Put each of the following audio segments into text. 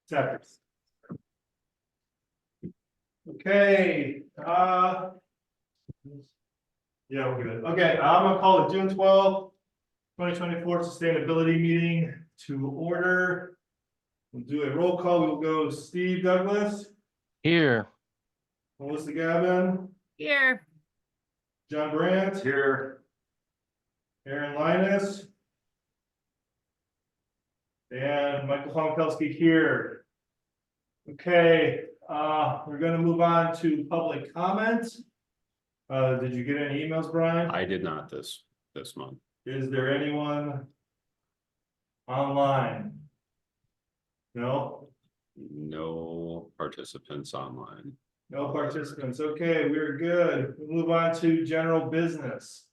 Seconds. Okay, yeah, we're good. Okay, I'm gonna call the June 12th, 2024 sustainability meeting to order. We'll do a roll call. We'll go Steve Douglas, Here. Melissa Gavin, Here. John Brandt, Here. Aaron Linus, and Michael Fonkowski here. Okay, we're gonna move on to public comment. Did you get any emails, Brian? I did not this month. Is there anyone online? No, No participants online. no participants. Okay, we're good. We'll move on to general business.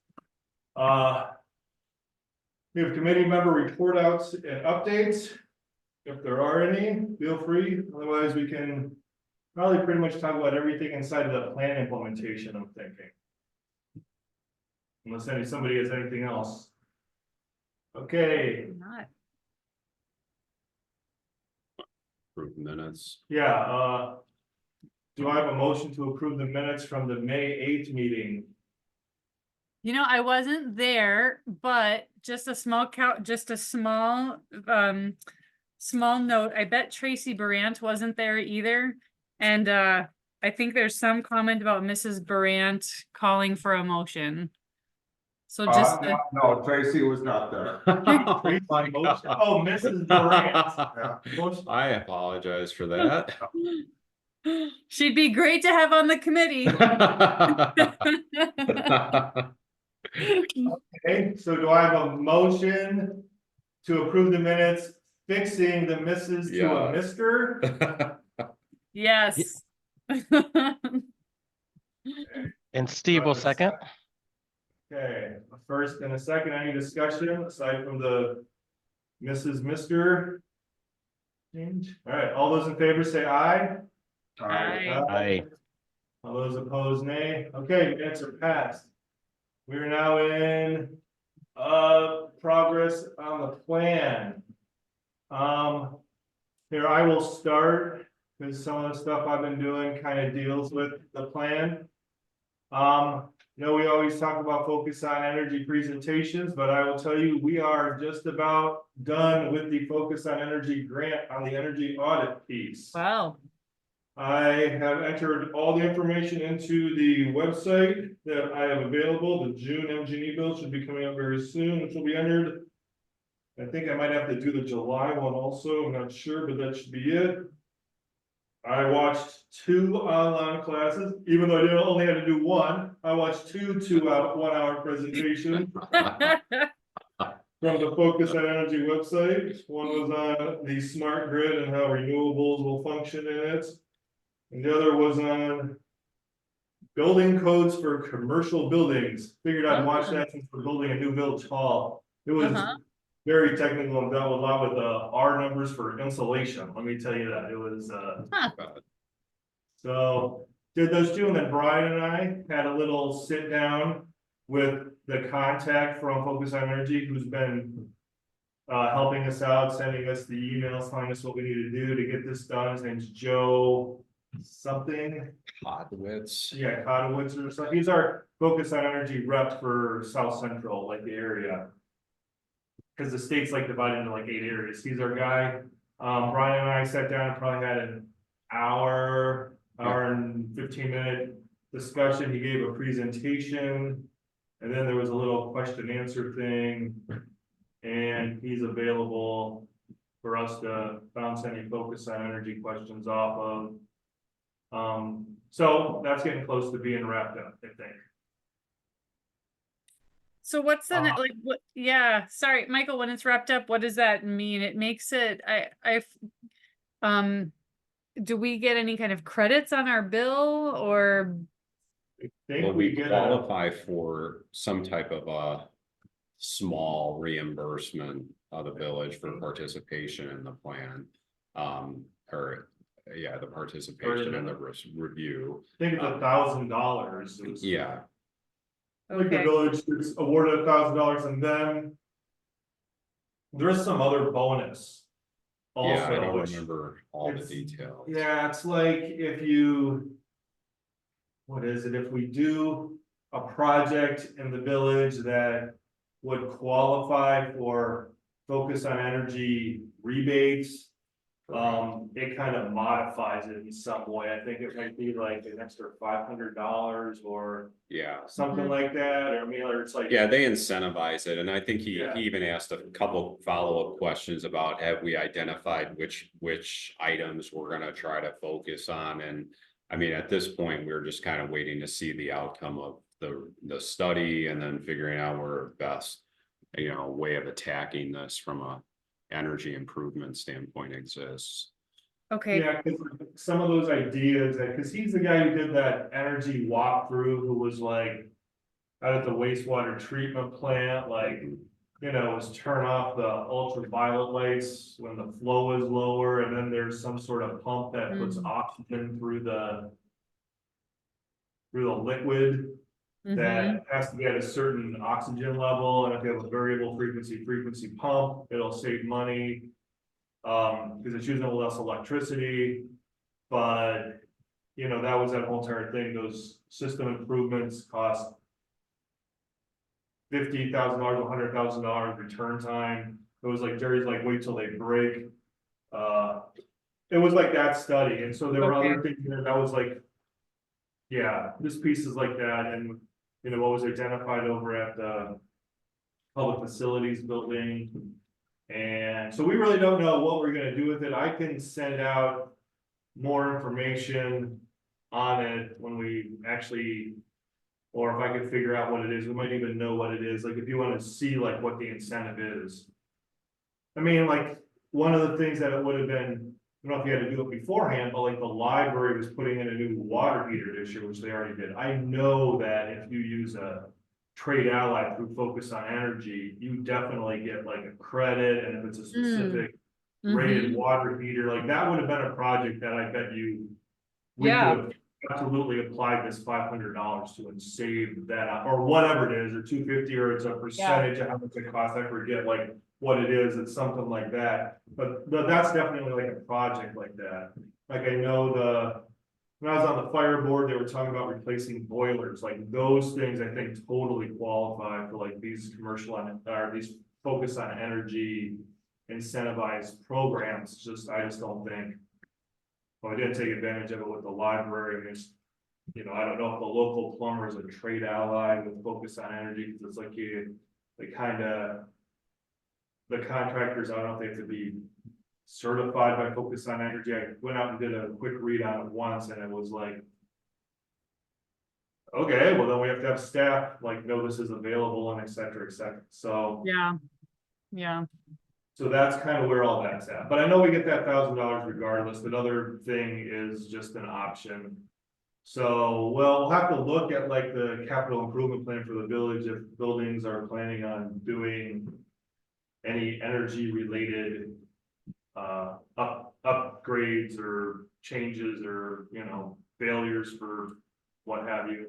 We have committee member report outs and updates. If there are any, feel free. Otherwise, we can probably pretty much talk about everything inside of the plan implementation, I'm thinking. Unless somebody has anything else. Okay, Not. Approved minutes. yeah, do I have a motion to approve the minutes from the May 8th meeting? You know, I wasn't there, but just a small small note. I bet Tracy Brandt wasn't there either. And I think there's some comment about Mrs. Brandt calling for a motion. So just No, Tracy was not there. Oh, Mrs. Durant. Motion- I apologize for that. she'd be great to have on the committee. Okay, so do I have a motion to approve the minutes, fixing the Mrs. to a Yeah. Mr.? Yes. And Steve will second. Okay, a first and a second, any discussion aside from the Mrs. Mr. change? All right, all those in favor say aye. Aye. Aye. All those opposed, nay. Okay, minutes are passed. We are now in progress on the plan. Here I will start, because some of the stuff I've been doing kind of deals with the plan. You know, we always talk about focus on energy presentations, but I will tell you, we are just about done with the focus on energy grant on the energy audit piece. Wow. I have entered all the information into the website that I have available. The June MG&E bill should be coming up very soon, which will be entered. I think I might have to do the July one also, I'm not sure, but that should be it. I watched 2 online classes, even though I didn't only had to do one. I watched 2 1-hour presentations from the Focus on Energy website. One was on the smart grid and how renewables will function in it. And the other was on building codes for commercial buildings. Figured I'd watch that since we're building a new village hall. It was very technical and dealt a lot with R numbers for insulation. Let me tell you that. It was so did those 2, and then Brian and I had a little sit down with the contact from Focus on Energy, who's been helping us out, sending us the emails, telling us what we need to do to get this done. His name's Joe something. Podwitz. Yeah, Kotowitz or something. He's our Focus on Energy rep for South Central, like the area. Because the state's like divided into like 8 areas. He's our guy. Brian and I sat down and probably had an hour and 15-minute discussion. He gave a presentation, and then there was a little question answer thing. And he's available for us to bounce any Focus on Energy questions off of. So that's getting close to being wrapped up, I think. So what's the like what yeah, sorry, Michael, when it's wrapped up, what does that mean? It makes it do we get any kind of credits on our bill or I think Well, we get qualify for some type of a small reimbursement of the village for participation in the plan. The participation in the review. I think it's $1,000. Yeah, Like the village gets awarded $1,000, and then there is some other bonus Yeah, I also, don't which, remember all the it's- details. yeah, it's like if you. What is it, if we do a project in the village that would qualify for focus on energy rebates. It kind of modifies it in some way, I think it might be like an extra $500 or Yeah, something Mhm. like that, or I mean, or it's like. yeah, they incentivize it, and I think Yeah. he even asked a couple follow-up questions about have we identified which items we're gonna try to focus on, and I mean, at this point, we're just kind of waiting to see the outcome of the study and then figuring out where best, way of attacking this from a energy improvement standpoint exists. Okay, Yeah, cause some of those ideas, cause he's the guy who did that energy walkthrough, who was like. Out at the wastewater treatment plant, like, was turn off the ultraviolet lights when the flow is lower, and then there's some sort of pump that puts oxygen through the. Through the liquid mhm, that has to be at a certain oxygen level, and if you have a variable frequency pump, it'll save money. Because it's using less electricity, but, that was that whole entire thing, those system improvements cost. $50,000, $100,000 return time, it was like Jerry's like, wait till they break. It was like that study, and so there were Okay. other things in there that was like. Yeah, this piece is like that, and what was identified over at the. Public Facilities Building. And so we really don't know what we're gonna do with it, I can send out more information on it when we actually. Or if I could figure out what it is, we might even know what it is, like if you wanna see like what the incentive is. I mean, like, one of the things that it would have been, I don't know if you had to do it beforehand, but like the library was putting in a new water heater this year, which they already did. I know that if you use a trade ally through Focus on Energy, you definitely get like a credit, and if it's a specific rated water heater, like that would have been a project that I bet you. We could Yeah. have absolutely applied this $500 to and saved that, or whatever it is, or $250, or it's a percentage of how much it costs, I forget like what it is, it's something like that. But that's definitely like a project like that, like I know when I was on the fire board, they were talking about replacing boilers, like those things I think totally qualify for like these commercial, or these focus on energy incentivized programs, I just don't think. Well, I didn't take advantage of it with the library, and it's, I don't know if the local plumber is a trade ally with Focus on Energy, because it's like they kinda. The contractors, I don't know if they have to be certified by Focus on Energy, I went out and did a quick read on it once, and it was like. Okay, well then we have to have staff, like, know this is available and et cetera, so. yeah, So that's kind of where all that's at, but I know we get that $1,000 regardless, another thing is just an option. So, well, we'll have to look at like the capital improvement plan for the village, if buildings are planning on doing. Any energy related. Upgrades or changes or, failures for what have you.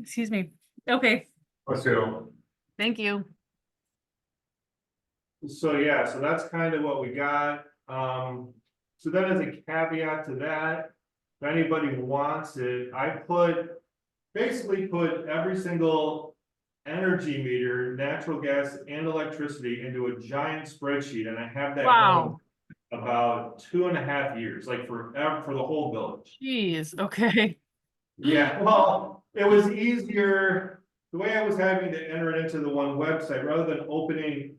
excuse me, okay, Let's go. thank you. So, yeah, so that's kind of what we got, so then as a caveat to that, if anybody wants it, basically put every single. Energy meter, natural gas and electricity into a giant spreadsheet, and I have that Wow. going about 2.5 years, like for the whole village. Jeez, okay, Yeah, well, it was easier, the way I was having to enter it into the one website, rather than opening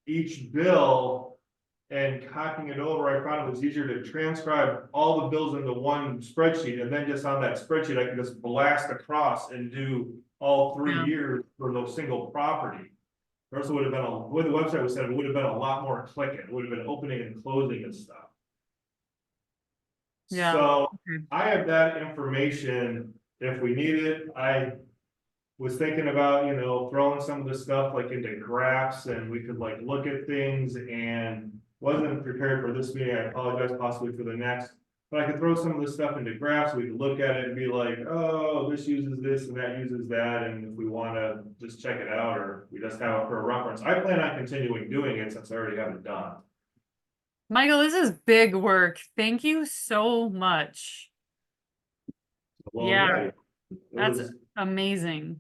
each bill. And copying it over, I found it was easier to transcribe all the bills into one spreadsheet, and then just on that spreadsheet, I could just blast across and do all 3 Yeah. years for the single property. Or else it would have been, the way the website was set, it would have been a lot more clicking, it would have been opening and closing and stuff. Yeah. So Okay. I have that information if we need it. I was thinking about, throwing some of the stuff like into graphs, and we could like look at things, and wasn't prepared for this meeting, I apologize, possibly for the next. But I could throw some of this stuff into graphs, we could look at it and be like, oh, this uses this and that uses that, and if we wanna just check it out, or we just have it for a reference. I plan on continuing doing it since I already have it done. Michael, this is big work. Thank you so much. Well, Yeah, it that's was- amazing.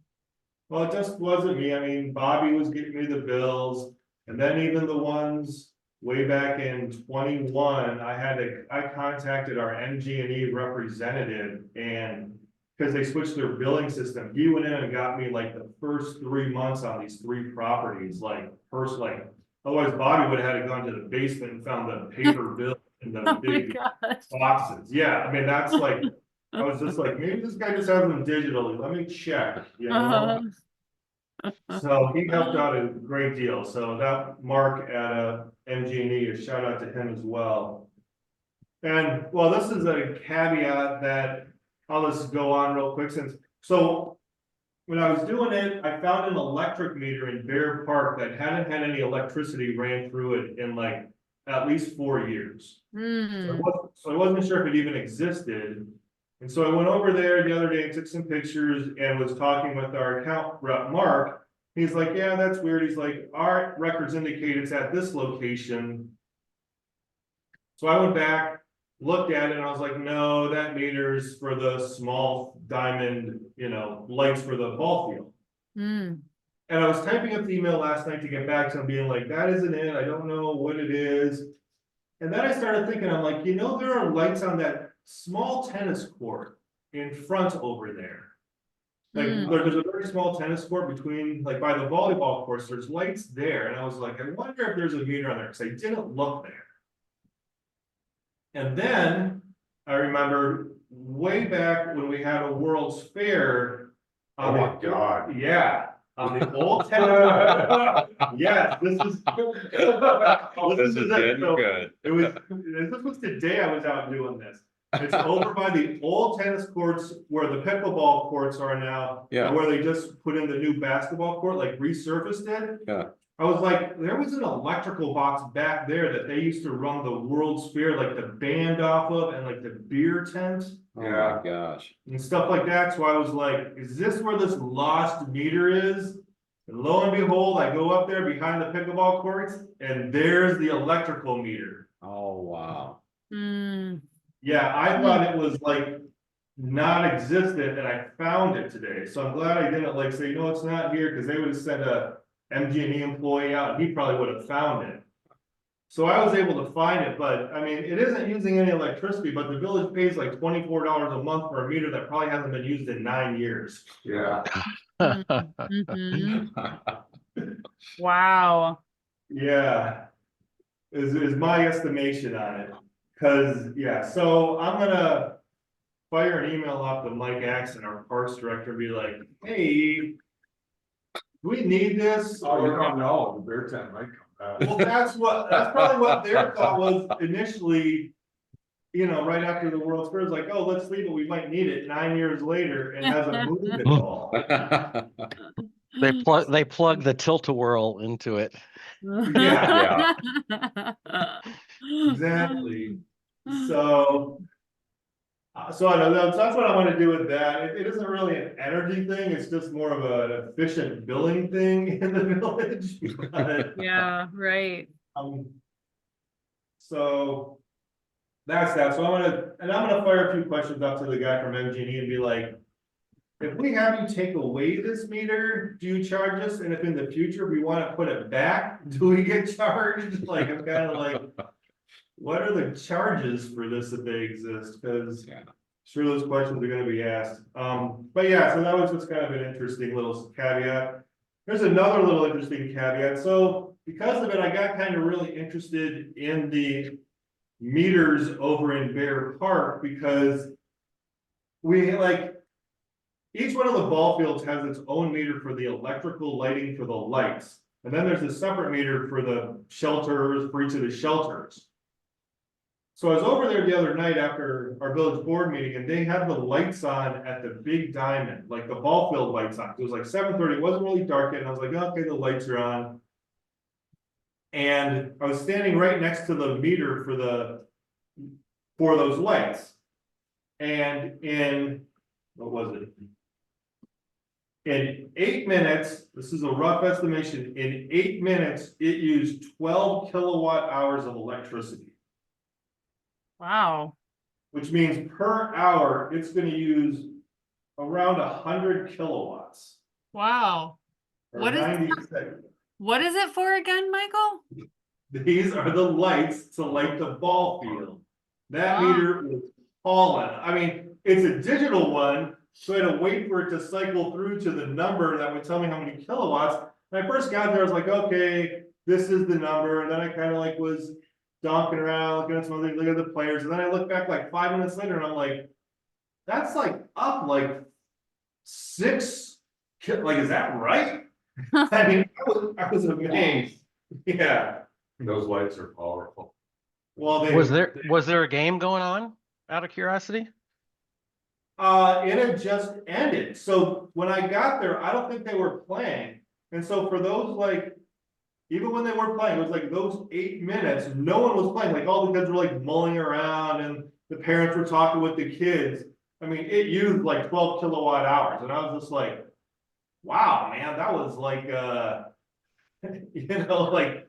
Well, it just wasn't me. I mean, Bobby was getting me the bills, and then even the ones way back in 21, I contacted our MG&E representative, and because they switched their billing system, he went in and got me like the first 3 months on these 3 properties, like first, like, otherwise Bobby would have had to gone to the basement and found the paper bill in the Oh my big gosh. boxes. Yeah, I mean, that's like, I was just like, maybe this guy just has them digitally. Let me check, you know? So he helped out a great deal. So that Mark at MG&E, a shout out to him as well. And well, this is a caveat that I'll just go on real quick so when I was doing it, I found an electric meter in Bear Park that hadn't had any electricity ran through it in like at least 4 years. Hmm. So I wasn't sure if it even existed. And so I went over there the other day and took some pictures and was talking with our account rep, Mark. He's like, yeah, that's weird. He's like, our records indicate it's at this location. So I went back, looked at it, and I was like, no, that meter's for the small diamond, lights for the ball field. Hmm. And I was typing up the email last night to get back to him, being like, that isn't it. I don't know what it is. And then I started thinking, I'm like, there are lights on that small tennis court in front over there. Like, Hmm. there's a very small tennis court between, like, by the volleyball course, there's lights there. And I was like, I wonder if there's a meter on there, because I didn't look there. And then I remember way back when we had a World's Fair. Oh my God. Yeah, on the old tennis. Yes, this is. This is it. So good. this was the day I was out doing this. It's over by the old tennis courts where the pickleball courts are now. Yeah. Where they just put in the new basketball court, like resurfaced it. Yeah. I was like, there was an electrical box back there that they used to run the World's Fair, like the band off of, and like the beer tent Oh my gosh. and stuff like that. So I was like, is this where this lost meter is? And lo and behold, I go up there behind the pickleball courts, and there's the electrical meter. Oh, wow. Hmm. Yeah, I thought it was like non-existent, and I found it today. So I'm glad I didn't like say, it's not here, because they would have sent a MG&E employee out, and he probably would have found it. So I was able to find it, but I mean, it isn't using any electricity, but the village pays like $24 a month for a meter that probably hasn't been used in 9 years. Yeah. Mhm. Wow. Yeah. Is my estimation on it. Cause yeah, so I'm gonna fire an email off to Mike Axon, our parks director, and be like, hey, do we need this? Oh, you don't know, the bear tent might come back. Well, that's probably what their thought was initially. Right after the World's Fair, is like, oh, let's leave it, we might need it 9 years later, and hasn't moved at all. They plug the tilt-a-whirl into it. Yeah. Exactly. So I know that's what I want to do with that. It isn't really an energy thing, it's just more of an efficient billing thing in the village. But, Yeah, right. so that's that. So I'm gonna fire a few questions up to the guy from MG&E and be like, if we have you take away this meter, do you charge us? And if in the future we want to put it back, do we get charged? Like, I'm kind of like, what are the charges for this if they exist? Because Yeah. sure those questions are gonna be asked. But yeah, so that was just kind of an interesting little caveat. There's another little interesting caveat. So because of it, I got kind of really interested in the meters over in Bear Park, because we each one of the ball fields has its own meter for the electrical lighting for the lights. And then there's a separate meter for the shelters, for each of the shelters. So I was over there the other night after our village board meeting, and they had the lights on at the big diamond, like the ball field lights on. It was like 7:30, it wasn't really dark yet, and I was like, okay, the lights are on. And I was standing right next to the meter for those lights. And what was it? In 8 minutes, this is a rough estimation, in 8 minutes, it used 12 kilowatt hours of electricity. Wow, which means per hour, it's gonna use around 100 kilowatts. wow. Or What is- 96. What is it for again, Michael? These are the lights to light the ball field. That Wow. meter was hauling. I mean, it's a digital one, so I had to wait for it to cycle through to the number that would tell me how many kilowatts. When I first got there, I was like, okay, this is the number. And then I kind of like was donking around, looking at some other, look at the players. And then I look back like 5 minutes later and I'm like, that's like up like 6, like, is that right? I mean, I was amazed. Yeah, Those lights are powerful. well, they. Was there a game going on out of curiosity? It had just ended, so when I got there, I don't think they were playing, and so for those like. Even when they were playing, it was like those 8 minutes, no one was playing, like all the kids were like mulling around and the parents were talking with the kids. I mean, it used like 12 kilowatt hours, and I was just like, wow, man, that was like, you know, like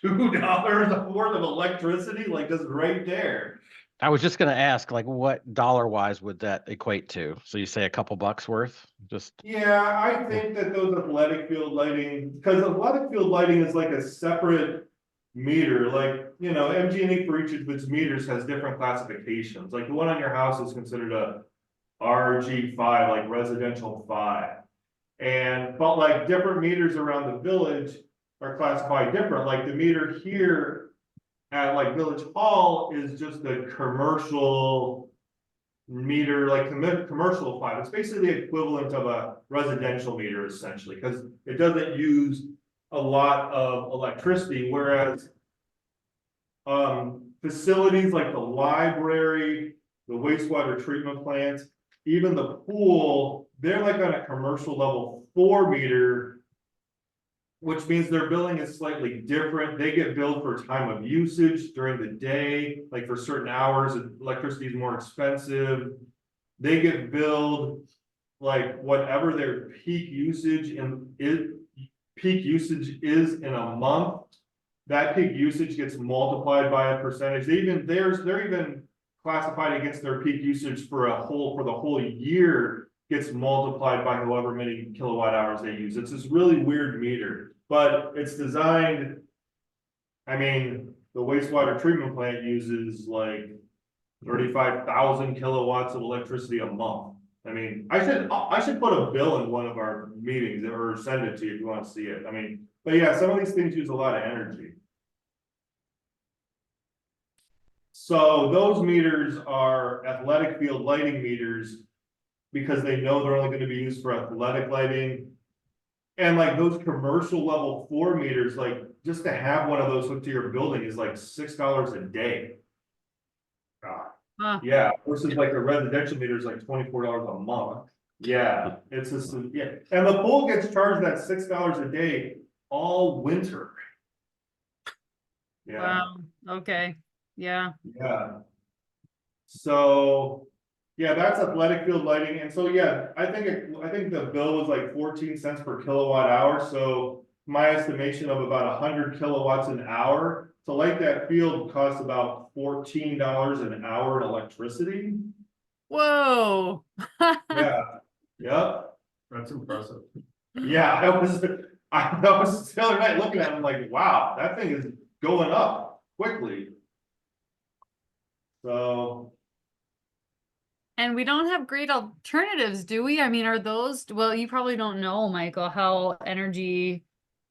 $2 worth of electricity, like just right there. I was just gonna ask, like, what dollar wise would that equate to? So you say a couple bucks worth, just, Yeah, I think that those athletic field lighting, because athletic field lighting is like a separate meter, like, you know, MG&E for each of its meters has different classifications. Like the one on your house is considered a RG5, like residential 5. And, but like different meters around the village are classified different, like the meter here at like Village Hall is just a commercial meter, like commercial 5. It's basically the equivalent of a residential meter essentially, because it doesn't use a lot of electricity, whereas facilities like the library, the wastewater treatment plant, even the pool, they're like on a commercial level 4 meter, which means their billing is slightly different. They get billed for time of usage during the day, like for certain hours, electricity is more expensive. They get billed like whatever their peak usage is in a month. That peak usage gets multiplied by a percentage. They're even classified against their peak usage for the whole year gets multiplied by however many kilowatt hours they use. It's this really weird meter, but it's designed. I mean, the wastewater treatment plant uses like 35,000 kilowatts of electricity a month. I mean, I should put a bill in one of our meetings or send it to you if you want to see it. I mean, but yeah, some of these things use a lot of energy. So those meters are athletic field lighting meters because they know they're only going to be used for athletic lighting. And like those commercial level 4 meters, like just to have one of those hooked to your building is like $6 a day. Huh. Yeah, versus like a residential meter is like $24 a month. Yeah, it's just, yeah, and the pool gets charged that $6 a day all winter. Yeah, Wow, okay, yeah. yeah. So, yeah, that's athletic field lighting, and so, yeah, I think the bill was like 14 cents per kilowatt hour, so my estimation of about 100 kilowatts an hour to light that field costs about $14 an hour in electricity. Whoa. Yeah, yep, That's impressive. yeah, I was the other night looking at it, I'm like, wow, that thing is going up quickly. So, And we don't have great alternatives, do we? I mean, are those, well, you probably don't know, Michael, how energy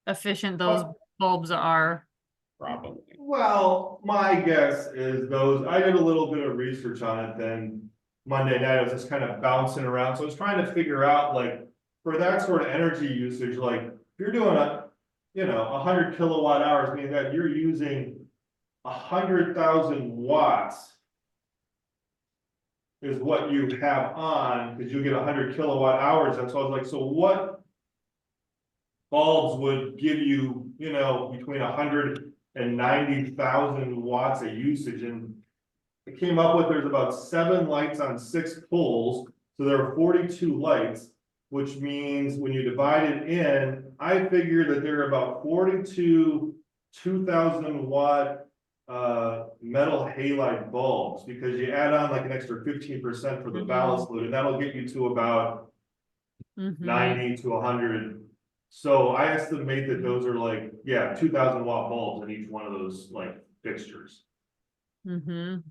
efficient those bulbs are. Probably. well, my guess is I did a little bit of research on it then Monday night, I was just kind of bouncing around, so I was trying to figure out like, for that sort of energy usage, like, if you're doing 100 kilowatt hours, meaning that you're using 100,000 watts is what you have on, because you get 100 kilowatt hours, and so I was like, so what bulbs would give you, between 190,000 watts of usage, and it came up with there's about 7 lights on 6 poles, so there are 42 lights, which means when you divide it in, I figure that there are about 42 2,000 watt metal halide bulbs, because you add on like an extra 15% for the ballast load, and that'll get you to about Mhm. 90 to 100. So I estimate that those are like, yeah, 2,000 watt bulbs in each one of those like fixtures. Mhm.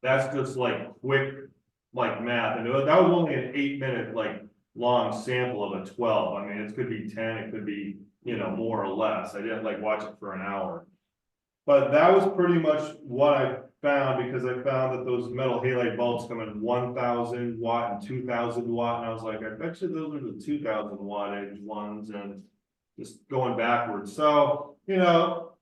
That's just like quick, like math, and that was only an 8-minute like long sample of a 12. I mean, it could be 10, it could be, you know, more or less. I didn't like watch it for an hour. But that was pretty much what I found, because I found that those metal halide bulbs come in 1,000 watt and 2,000 watt, and I was like, I bet you those are the 2,000 wattage ones, and just going backwards. So, you know,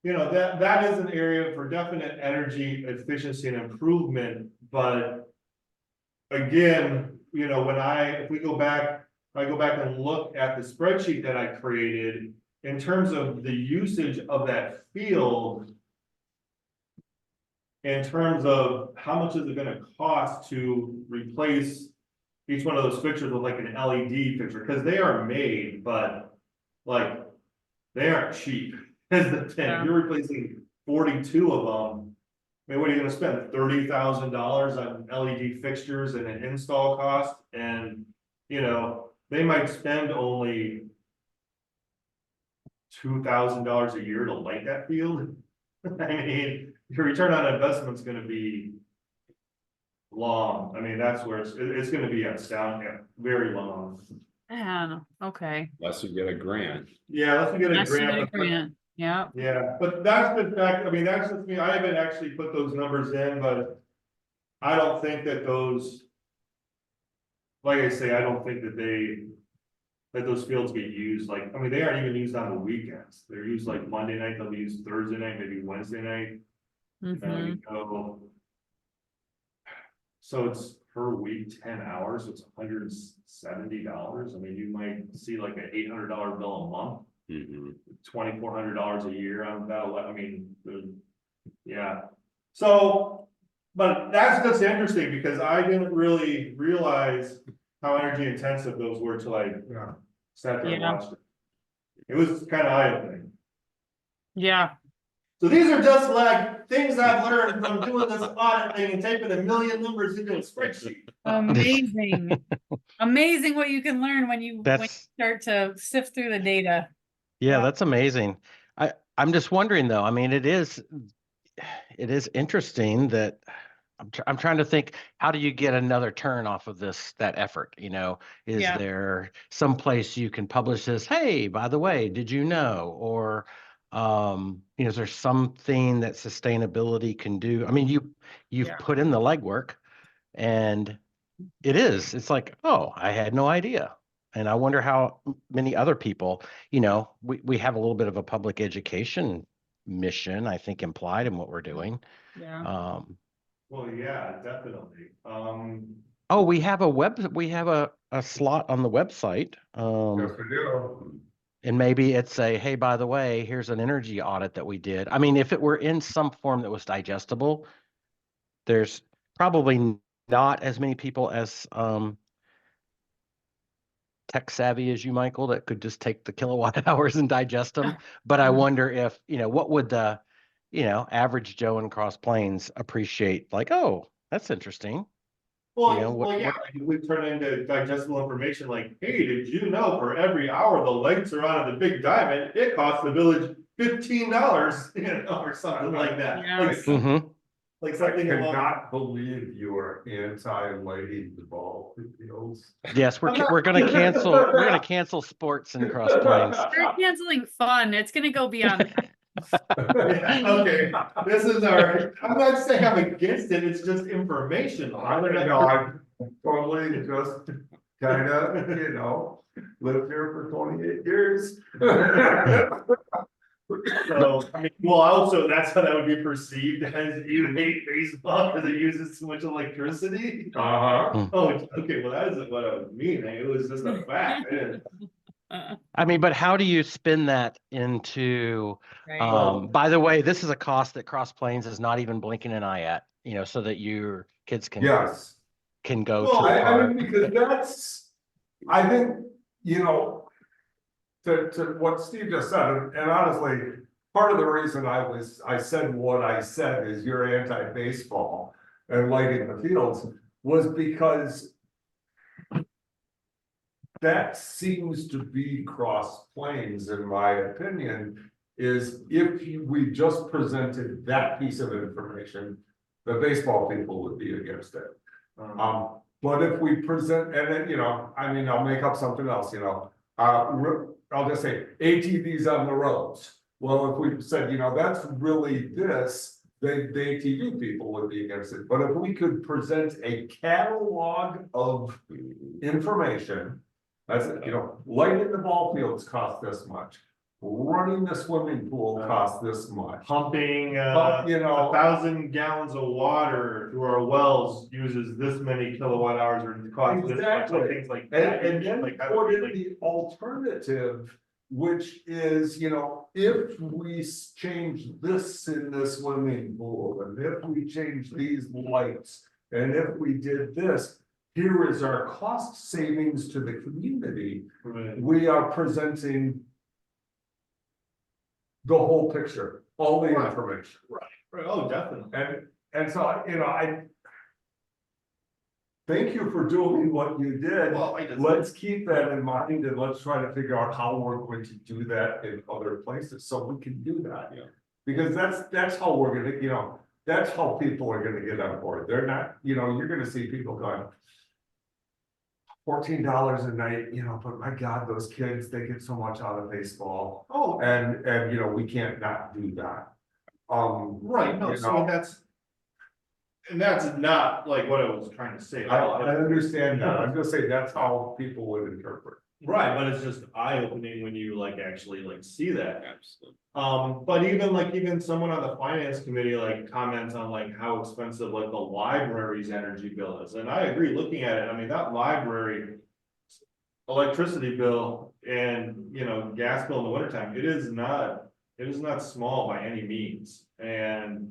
that is an area for definite energy efficiency and improvement, but again, you know, if we go back, I go back and look at the spreadsheet that I created in terms of the usage of that field, in terms of how much is it gonna cost to replace each one of those fixtures with like an LED fixture, because they are made, but like, they aren't cheap, is the thing. Yeah. You're replacing 42 of them. I mean, what are you gonna spend, $30,000 on LED fixtures and an install cost? And, you know, they might spend only $2,000 a year to light that field. I mean, your return on investment's gonna be long. I mean, that's where it's gonna be astounding, very long. Man, okay. Unless you get a grant. Yeah, let's get a Unless you get a grant. grant. Yeah. Yeah, but that's the fact, I mean, that's just me, I haven't actually put those numbers in, but I don't think that those. Like I say, I don't think that those fields get used, like, I mean, they aren't even used on the weekends. They're used like Monday night, they'll be used Thursday night, maybe Wednesday night. Mhm. You know, so it's per week, 10 hours, so it's $170. I mean, you might see like an $800 bill a month. Mhm. $2,400 a year on that, I mean, yeah. So, but that's just interesting, because I didn't really realize how energy intensive those were till I sat there and Yeah. watched it. It was kind of eye-opening. Yeah. So these are just like things I've learned from doing this audit thing and typing a million numbers into a spreadsheet. Amazing. Amazing what you can learn when you That's, start to sift through the data. yeah, Yeah. that's amazing. I'm just wondering though, I mean, it is interesting that I'm trying to think, how do you get another turn off of that effort? You know, is Yeah. there some place you can publish this? Hey, by the way, did you know? Or, you know, is there something that sustainability can do? I mean, you've Yeah. put in the legwork, and it's like, oh, I had no idea. And I wonder how many other people, you know, we have a little bit of a public education mission, I think, implied in what we're doing. Yeah. Well, yeah, definitely. Oh, we have a slot on the website. Yes, we do. And maybe it's hey, by the way, here's an energy audit that we did. I mean, if it were in some form that was digestible, there's probably not as many people as tech savvy as you, Michael, that could just take the kilowatt hours and digest them. But I wonder if, you know, what would the, you know, average Joe in Cross Plains appreciate? Like, oh, that's interesting. Well, You know, yeah, we turn it into digestible information like, hey, did you know for every hour the lights are on at the Big Diamond, it costs the village $15, you know, or something like that. Yeah. Like, Mhm. like I something along. cannot believe you are anti-lighting the ball fields. Yes, we're gonna cancel sports in Cross Plains. We're canceling fun. It's gonna go beyond that. Yeah, okay, this is I'm not saying I'm against it, it's just information. I don't know, I'm totally just kind of, you know, lived here for 28 years. So, I mean, well, also, that's how that would be perceived, as you hate baseball because it uses so much electricity. Uh-huh. Oh, okay, well, that isn't what I was meaning, it was just a fact. I mean, but how do you spin that into, Right. by the way, this is a cost that Cross Plains is not even blinking an eye at, you know, so that your kids Yes. can go Well, to the I park. mean, because that's, I think, you know, to what Steve just said, and honestly, part of the reason I said what I said is you're anti-baseball and lighting the fields was because that seems to be cross planes, in my opinion, is if we just presented that piece of information, the baseball people would be against it. But if we present, and then, you know, I mean, I'll make up something else, you know, I'll just say ATVs on the roads. Well, if we said, you know, that's really this, the ATV people would be against it. But if we could present a catalog of information, that's, you know, lighting the ball fields cost this much. Running the swimming pool costs this much. Pumping, You know, 1,000 gallons of water through our wells uses this many kilowatt hours or costs this much, like Exactly. things like that. and then Like, I put would in like, the alternative, which is, you know, if we change this in the swimming pool, and if we change these lights, and if we did this, here is our cost savings to the community. We are presenting the whole picture, all the Right. information. Right, oh, definitely. And so, you know, I thank you for doing what you did. Well, I just- Let's keep that in mind and let's try to figure out how we're going to do that in other places, so we can do that. Yeah. Because that's how we're gonna, you know, that's how people are gonna get on board. They're not, you know, you're gonna see people going. $14 a night, you know, but my God, those kids, they get so much out of baseball. Oh, And, you know, we can't not do that. right, no, you so know, that's not like what I was trying to say. I understand that. I'm just saying that's how people would interpret. Right, but it's just eye-opening when you like actually like see that. Absolutely. But even someone on the finance committee like comments on like how expensive like the library's energy bill is, and I agree, looking at it, I mean, that library. Electricity bill and, you know, gas bill in the wintertime, it is not small by any means, and.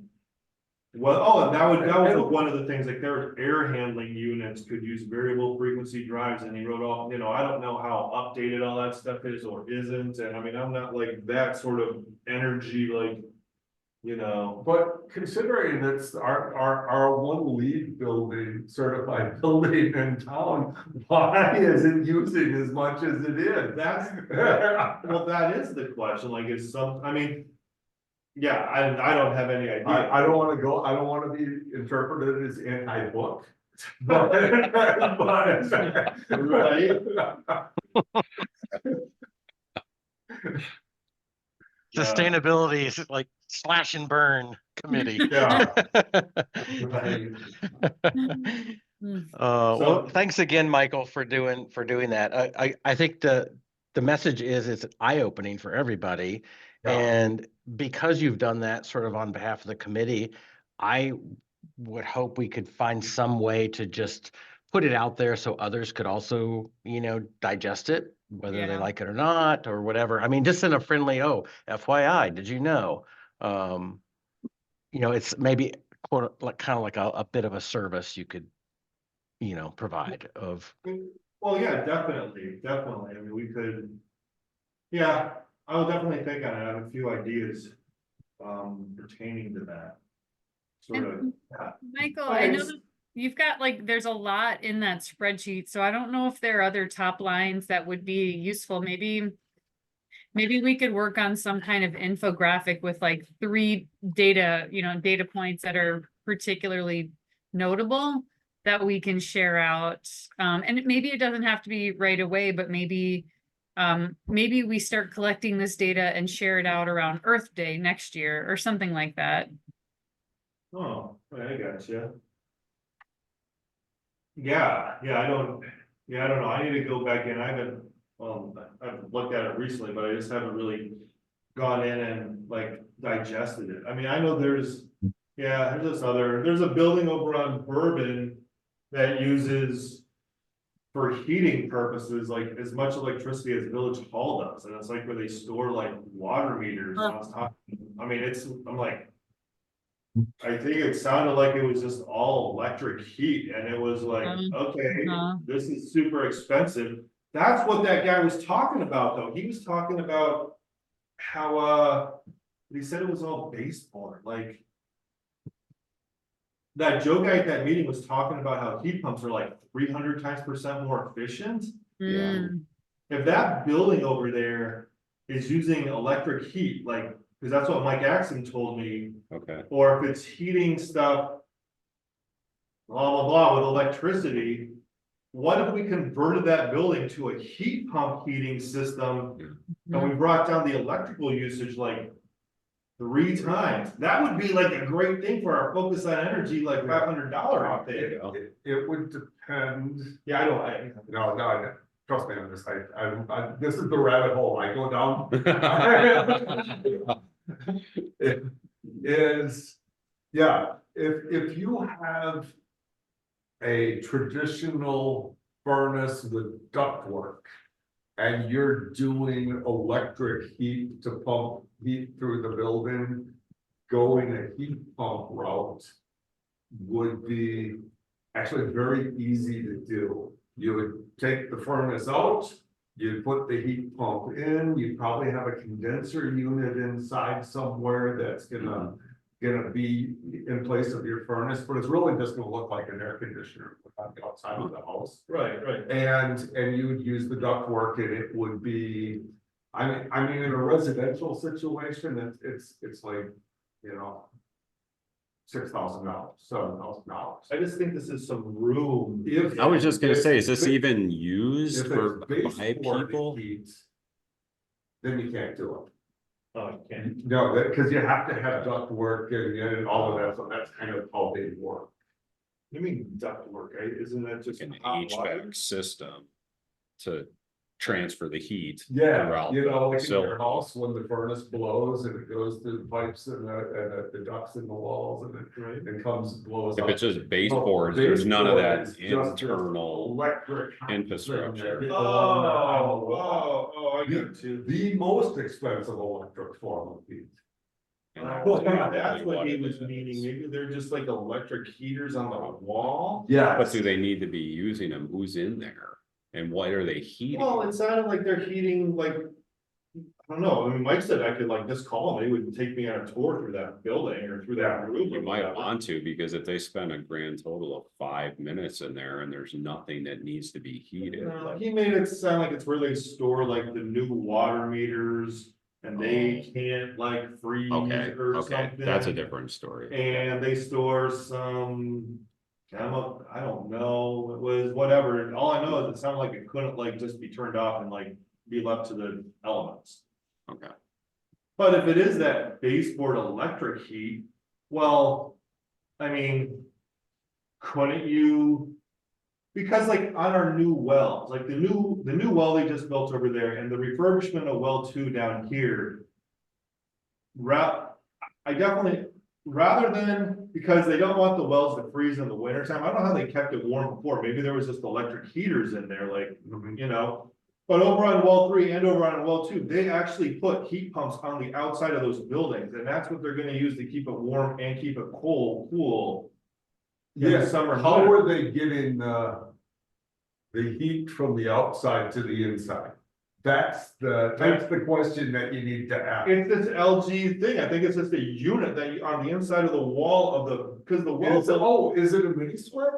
Well, oh, and that was one of the things, like their air handling units could use variable frequency drives, and he wrote all, you know, I don't know how updated all that stuff is or isn't, and I mean, I'm not like that sort of energy, like. You know, But considering it's our one lead building, certified building in town, why is it using as much as it is? well, that is the question, like, is I mean. Yeah, I don't have any idea. I don't wanna be interpreted as anti-book. But. Right. Sustainability is like slash and burn committee. Yeah. Well, thanks again, Michael, for doing that. I think the message is it's eye-opening for everybody. Yeah. And because you've done that sort of on behalf of the committee, I would hope we could find some way to just put it out there so others could also, you know, digest it, whether they Yeah. like it or not, or whatever. I mean, just in a friendly, oh, FYI, did you know? You know, it's maybe like kind of like a bit of a service you could, you know, provide of. Well, yeah, definitely. I mean, we could. Yeah, I will definitely think on it. I have a few ideas pertaining to that. Sort of. Yeah. Michael, But I know it's- that you've got like, there's a lot in that spreadsheet, so I don't know if there are other top lines that would be useful. Maybe we could work on some kind of infographic with like 3 data points that are particularly notable that we can share out. And maybe it doesn't have to be right away, but maybe we start collecting this data and share it out around Earth Day next year or something like that. Oh, I got you. Yeah, I don't know. I need to go back in. I've looked at it recently, but I just haven't really gone in and like digested it. I mean, I know there's a building over on Bourbon that uses for heating purposes, like as much electricity as Village Hall does. And it's like where they store like water meters. And I was talking, I mean, I'm like, I think it sounded like it was just all electric heat, and it was like, okay, this is super expensive. That's what that guy was talking about, though. He was talking about how He said it was all baseboard, like. That Joe guy at that meeting was talking about how heat pumps are like 300% more efficient. Yeah. Mm, If that building over there is using electric heat, like, because that's what Mike Axon told me, Okay, or if it's heating stuff. Blah, blah, blah, with electricity. What if we converted that building to a heat pump heating system? And we brought down the electrical usage like 3 times? That would be like a great thing for our focus on energy, like $500 thing. It would depend. Yeah, I don't, No, trust me on this, this is the rabbit hole I go down. It is, yeah, if you have a traditional furnace with ductwork and you're doing electric heat to pump heat through the building, going a heat pump route would be actually very easy to do. You would take the furnace out, you put the heat pump in, you probably have a condenser unit inside somewhere that's gonna be in place of your furnace, but it's really just gonna look like an air conditioner on the outside of the house. right, right. And you would use the ductwork and it would be, I mean, in a residential situation, it's like, you know. $6,000, $7,000. I just think this is some room. If I was just gonna say, is this if- even used if for it's by baseboard people? heat, then you can't do Oh, you can't. it. No, because you have to have ductwork and all of that, so that's kind of how they work. You mean ductwork, right? Isn't that just An hot water? HVAC system to transfer the heat. Yeah, throughout you the know, like in your facility. house, when the furnace blows and it goes through the pipes and the ducts in the walls and Right. it comes, blows If up. it's just baseboards, there's none of Baseboard that is just this internal. Electric. infrastructure. thing there. Oh, I got you. The most expensive electric form of heat. and Well, that's that's what he it was is. meaning, maybe they're just like electric heaters on the wall. Yeah. But do they need to be using them? Who's in there? And what are they heating? Well, it sounded like they're heating like, I don't know, I mean, Mike said I could like just call them, they would take me on a tour through that building or through that room. You or might whatever. want to, because if they spend a grand total of 5 minutes in there and there's nothing that needs to be heated. No, he made it sound like it's where they store like the new water meters and they can't like freeze Okay, or okay, something. that's a different story. And they store some chemical, I don't know, it was whatever, all I know is it sounded like it couldn't like just be turned off and like be left to the elements. Okay, But if it is that baseboard electric heat, well, I mean, couldn't you? Because like on our new wells, like the new well they just built over there and the refurbishment of well 2 down here. I definitely, rather than, because they don't want the wells to freeze in the winter time, I don't know how they kept it warm before, maybe there was just electric heaters in there, like, you know. But over on well 3 and over on well 2, they actually put heat pumps on the outside of those buildings, and that's what they're gonna use to keep it warm and keep it cool. in the Yeah, summer how months. are they getting the heat from the outside to the inside? That's the question that you need to ask. It's this LG thing, I think it's just a unit that you, on the inside of the wall of the, because the wall. Is it a mini split?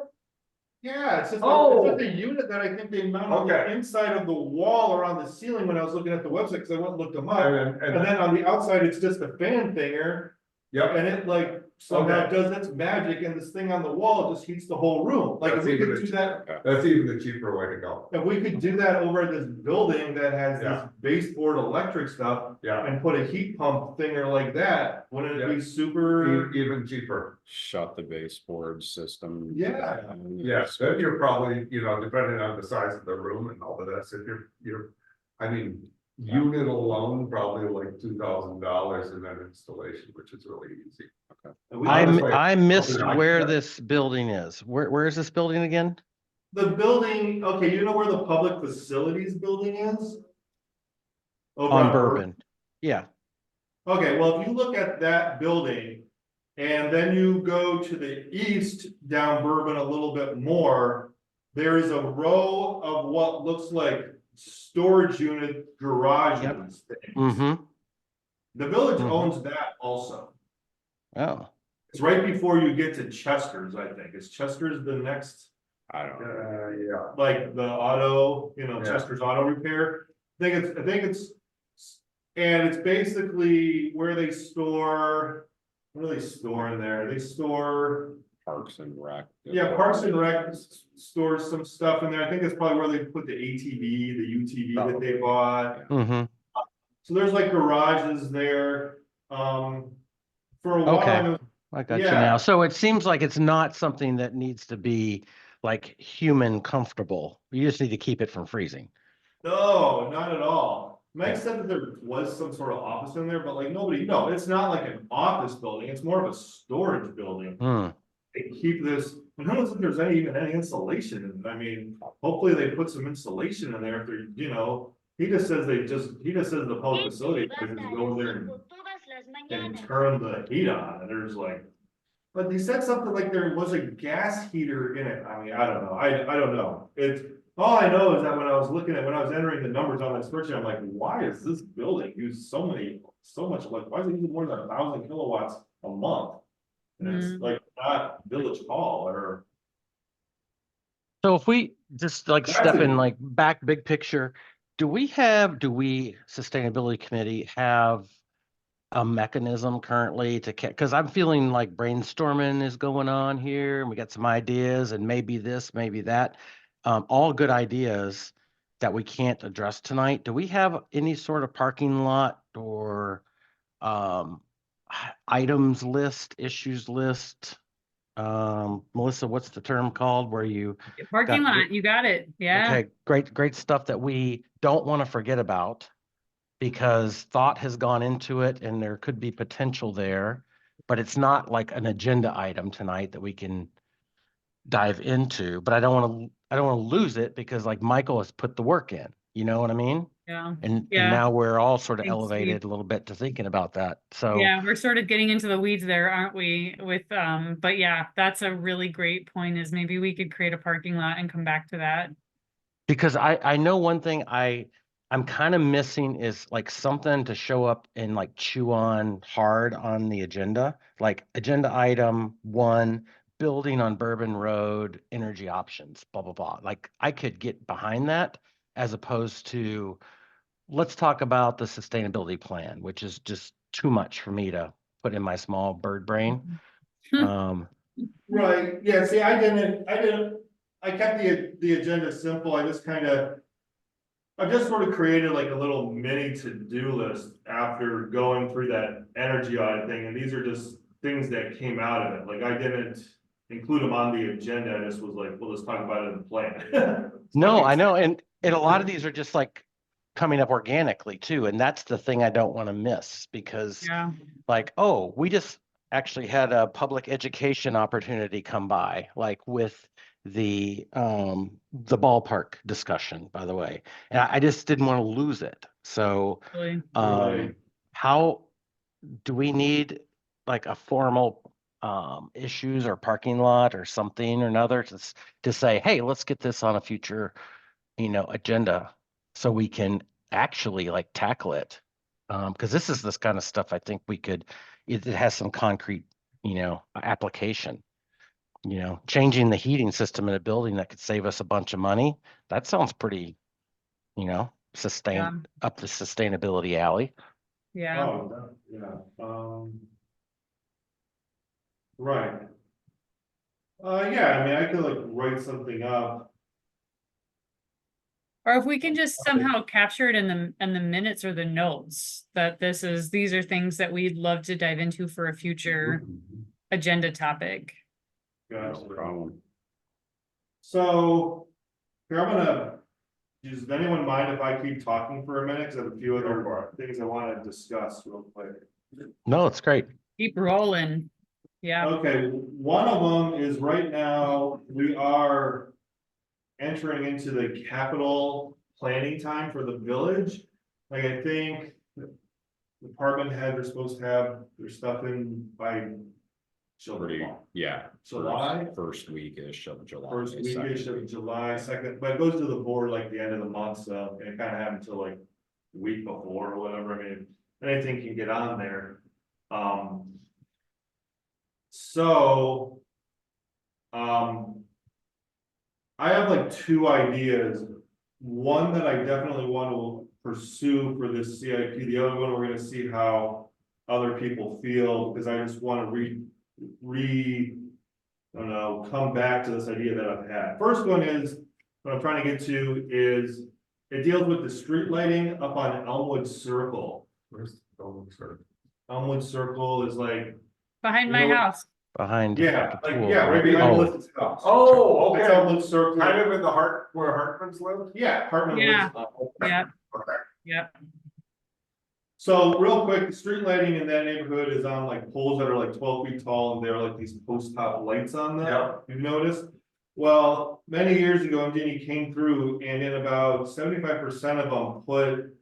Yeah, it's just, Oh. it's just a unit that I think they mount on the Okay. inside of the wall or on the ceiling when I was looking at the website, because I went and looked them up. And And then on the outside, it's just a fan thinger, yep, and it like somehow Okay. does its magic, and this thing on the wall just heats the whole room. Like if That's we even could do that, that's even the cheaper way to go. if we could do that over at this building that has this Yeah. baseboard electric stuff. Yeah, And put a heat pump thinger like that, wouldn't it be Yeah. super? even cheaper. shut the baseboard system. Yeah. down. Yes, then you're probably, depending on the size of the room and all of that, so I mean, unit alone, probably like $2,000 in that installation, which is really easy. And we- I missed like where that. this building is. Where is this building again? The building, okay, you know where the public facilities building is? Over On Bourbon. Yeah, Okay, well, if you look at that building. And then you go to the east down Bourbon a little bit more. There is a row of what looks like storage unit garages. things. mm-hmm. The village Mhm. owns that also. Oh, It's right before you get to Chester's, I think. Is Chester's the next, I don't know. Yeah, like the auto, you know, Yeah. Chester's Auto Repair? I think it's, and it's basically where they store, what do they store in there? They store, Parks and Rec. yeah, Parks and Rec stores some stuff in there. I think it's probably where they put the ATV, the UTV that they bought. mm-hmm. So there's like garages there. For a while, Okay. I know, I got you Yeah. now. So it seems like it's not something that needs to be like human comfortable. You just need to keep it from freezing. no, not at all. Mike Yeah. said that there was some sort of office in there, but like nobody, no, it's not like an office building. It's more of a storage building. Hmm. They keep this, I don't know if there's even any insulation in it. I mean, hopefully they put some insulation in there if they're, you know, he just says the public facility, they just go in there and turn the heat on, and there's like, but they said something like there was a gas heater in it. I mean, I don't know. I don't know. It's, all I know is that when I was entering the numbers on that spreadsheet, I'm like, why is this building use so much, like, why is it using more than 1,000 kilowatts a month? And it's Mm. like not Village Hall or. So if we just like That's step a- in like back big picture, do we Sustainability Committee have a mechanism currently to, because I'm feeling like brainstorming is going on here and we got some ideas and maybe this, maybe that. All good ideas that we can't address tonight. Do we have any sort of parking lot or um items list, issues list? Melissa, what's the term called where you Parking got, lot, you got it. Yeah. okay, great stuff that we don't want to forget about because thought has gone into it and there could be potential there, but it's not like an agenda item tonight that we can dive into, but I don't want to lose it because like Michael has put the work in, you know what I mean? Yeah. And Yeah. now we're all sort of Thanks, Steve. elevated a little bit to thinking about that. So Yeah, we're sort of getting into the weeds there, aren't we? With but yeah, that's a really great point is maybe we could create a parking lot and come back to that. because I know one thing I'm kind of missing is like something to show up and like chew on hard on the agenda, like agenda item 1, building on Bourbon Road, energy options, blah, blah, blah. Like I could get behind that as opposed to let's talk about the sustainability plan, which is just too much for me to put in my small bird brain. Right, yeah, see, I kept the agenda simple. I just sort of created like a little mini to-do list after going through that energy audit thing, and these are just things that came out of it. Like I didn't include them on the agenda. I just was like, well, let's talk about it in the plan. No, I know. And a lot of these are just like coming up organically too. And that's the thing I don't want to miss because Yeah. like, oh, we just actually had a public education opportunity come by, like with the ballpark discussion, by the way. And I just didn't want to lose it. So Really. Right. how do we need like a formal issues or parking lot or something or another to say, hey, let's get this on a future, agenda so we can actually like tackle it. Because this is this kind of stuff I think we could, it has some concrete, application. Changing the heating system in a building that could save us a bunch of money. That sounds pretty, Yeah. up the sustainability alley. Yeah. Oh, yeah, right. Yeah, I mean, I could like write something up. Or if we can just somehow capture it in the minutes or the notes that these are things that we'd love to dive into for a future agenda topic. No Gotcha. problem. So, here, does anyone mind if I keep talking for a minute? Cause I have a few other things I wanna discuss real quick. No, it's great. Keep rolling. Yeah. Okay, one of them is right now, we are entering into the capital planning time for the village. Like, I think the department heads are supposed to have their stuff in by July. Yeah. July? First week-ish of July. First weekish second. of July, second, but it goes to the board like the end of the month, so it kind of happened until like the week before or whatever. I mean, anything can get on there. So. I have like two ideas. One that I definitely want to pursue for this CIP. The other one, we're gonna see how other people feel, because I just want to I don't know, come back to this idea that I've had. First one is, what I'm trying to get to is, it deals with the street lighting up on Elmwood Circle. Where's the Elmwood Circle? Elmwood Circle is like, Behind You my know- house. Behind yeah, the like, pool, yeah, right right? behind Oh, Melissa's house. Oh, It's okay, Elmwood Circle. kind of in the heart, where Hartman's live? Yeah, Hartman Yeah. lives. Yeah, Okay. yeah. So real quick, the street lighting in that neighborhood is on like poles that are like 12 feet tall, and they're like these post top lights on them. Yeah. You've noticed? Well, many years ago, MGE came through, and in about 75% of them put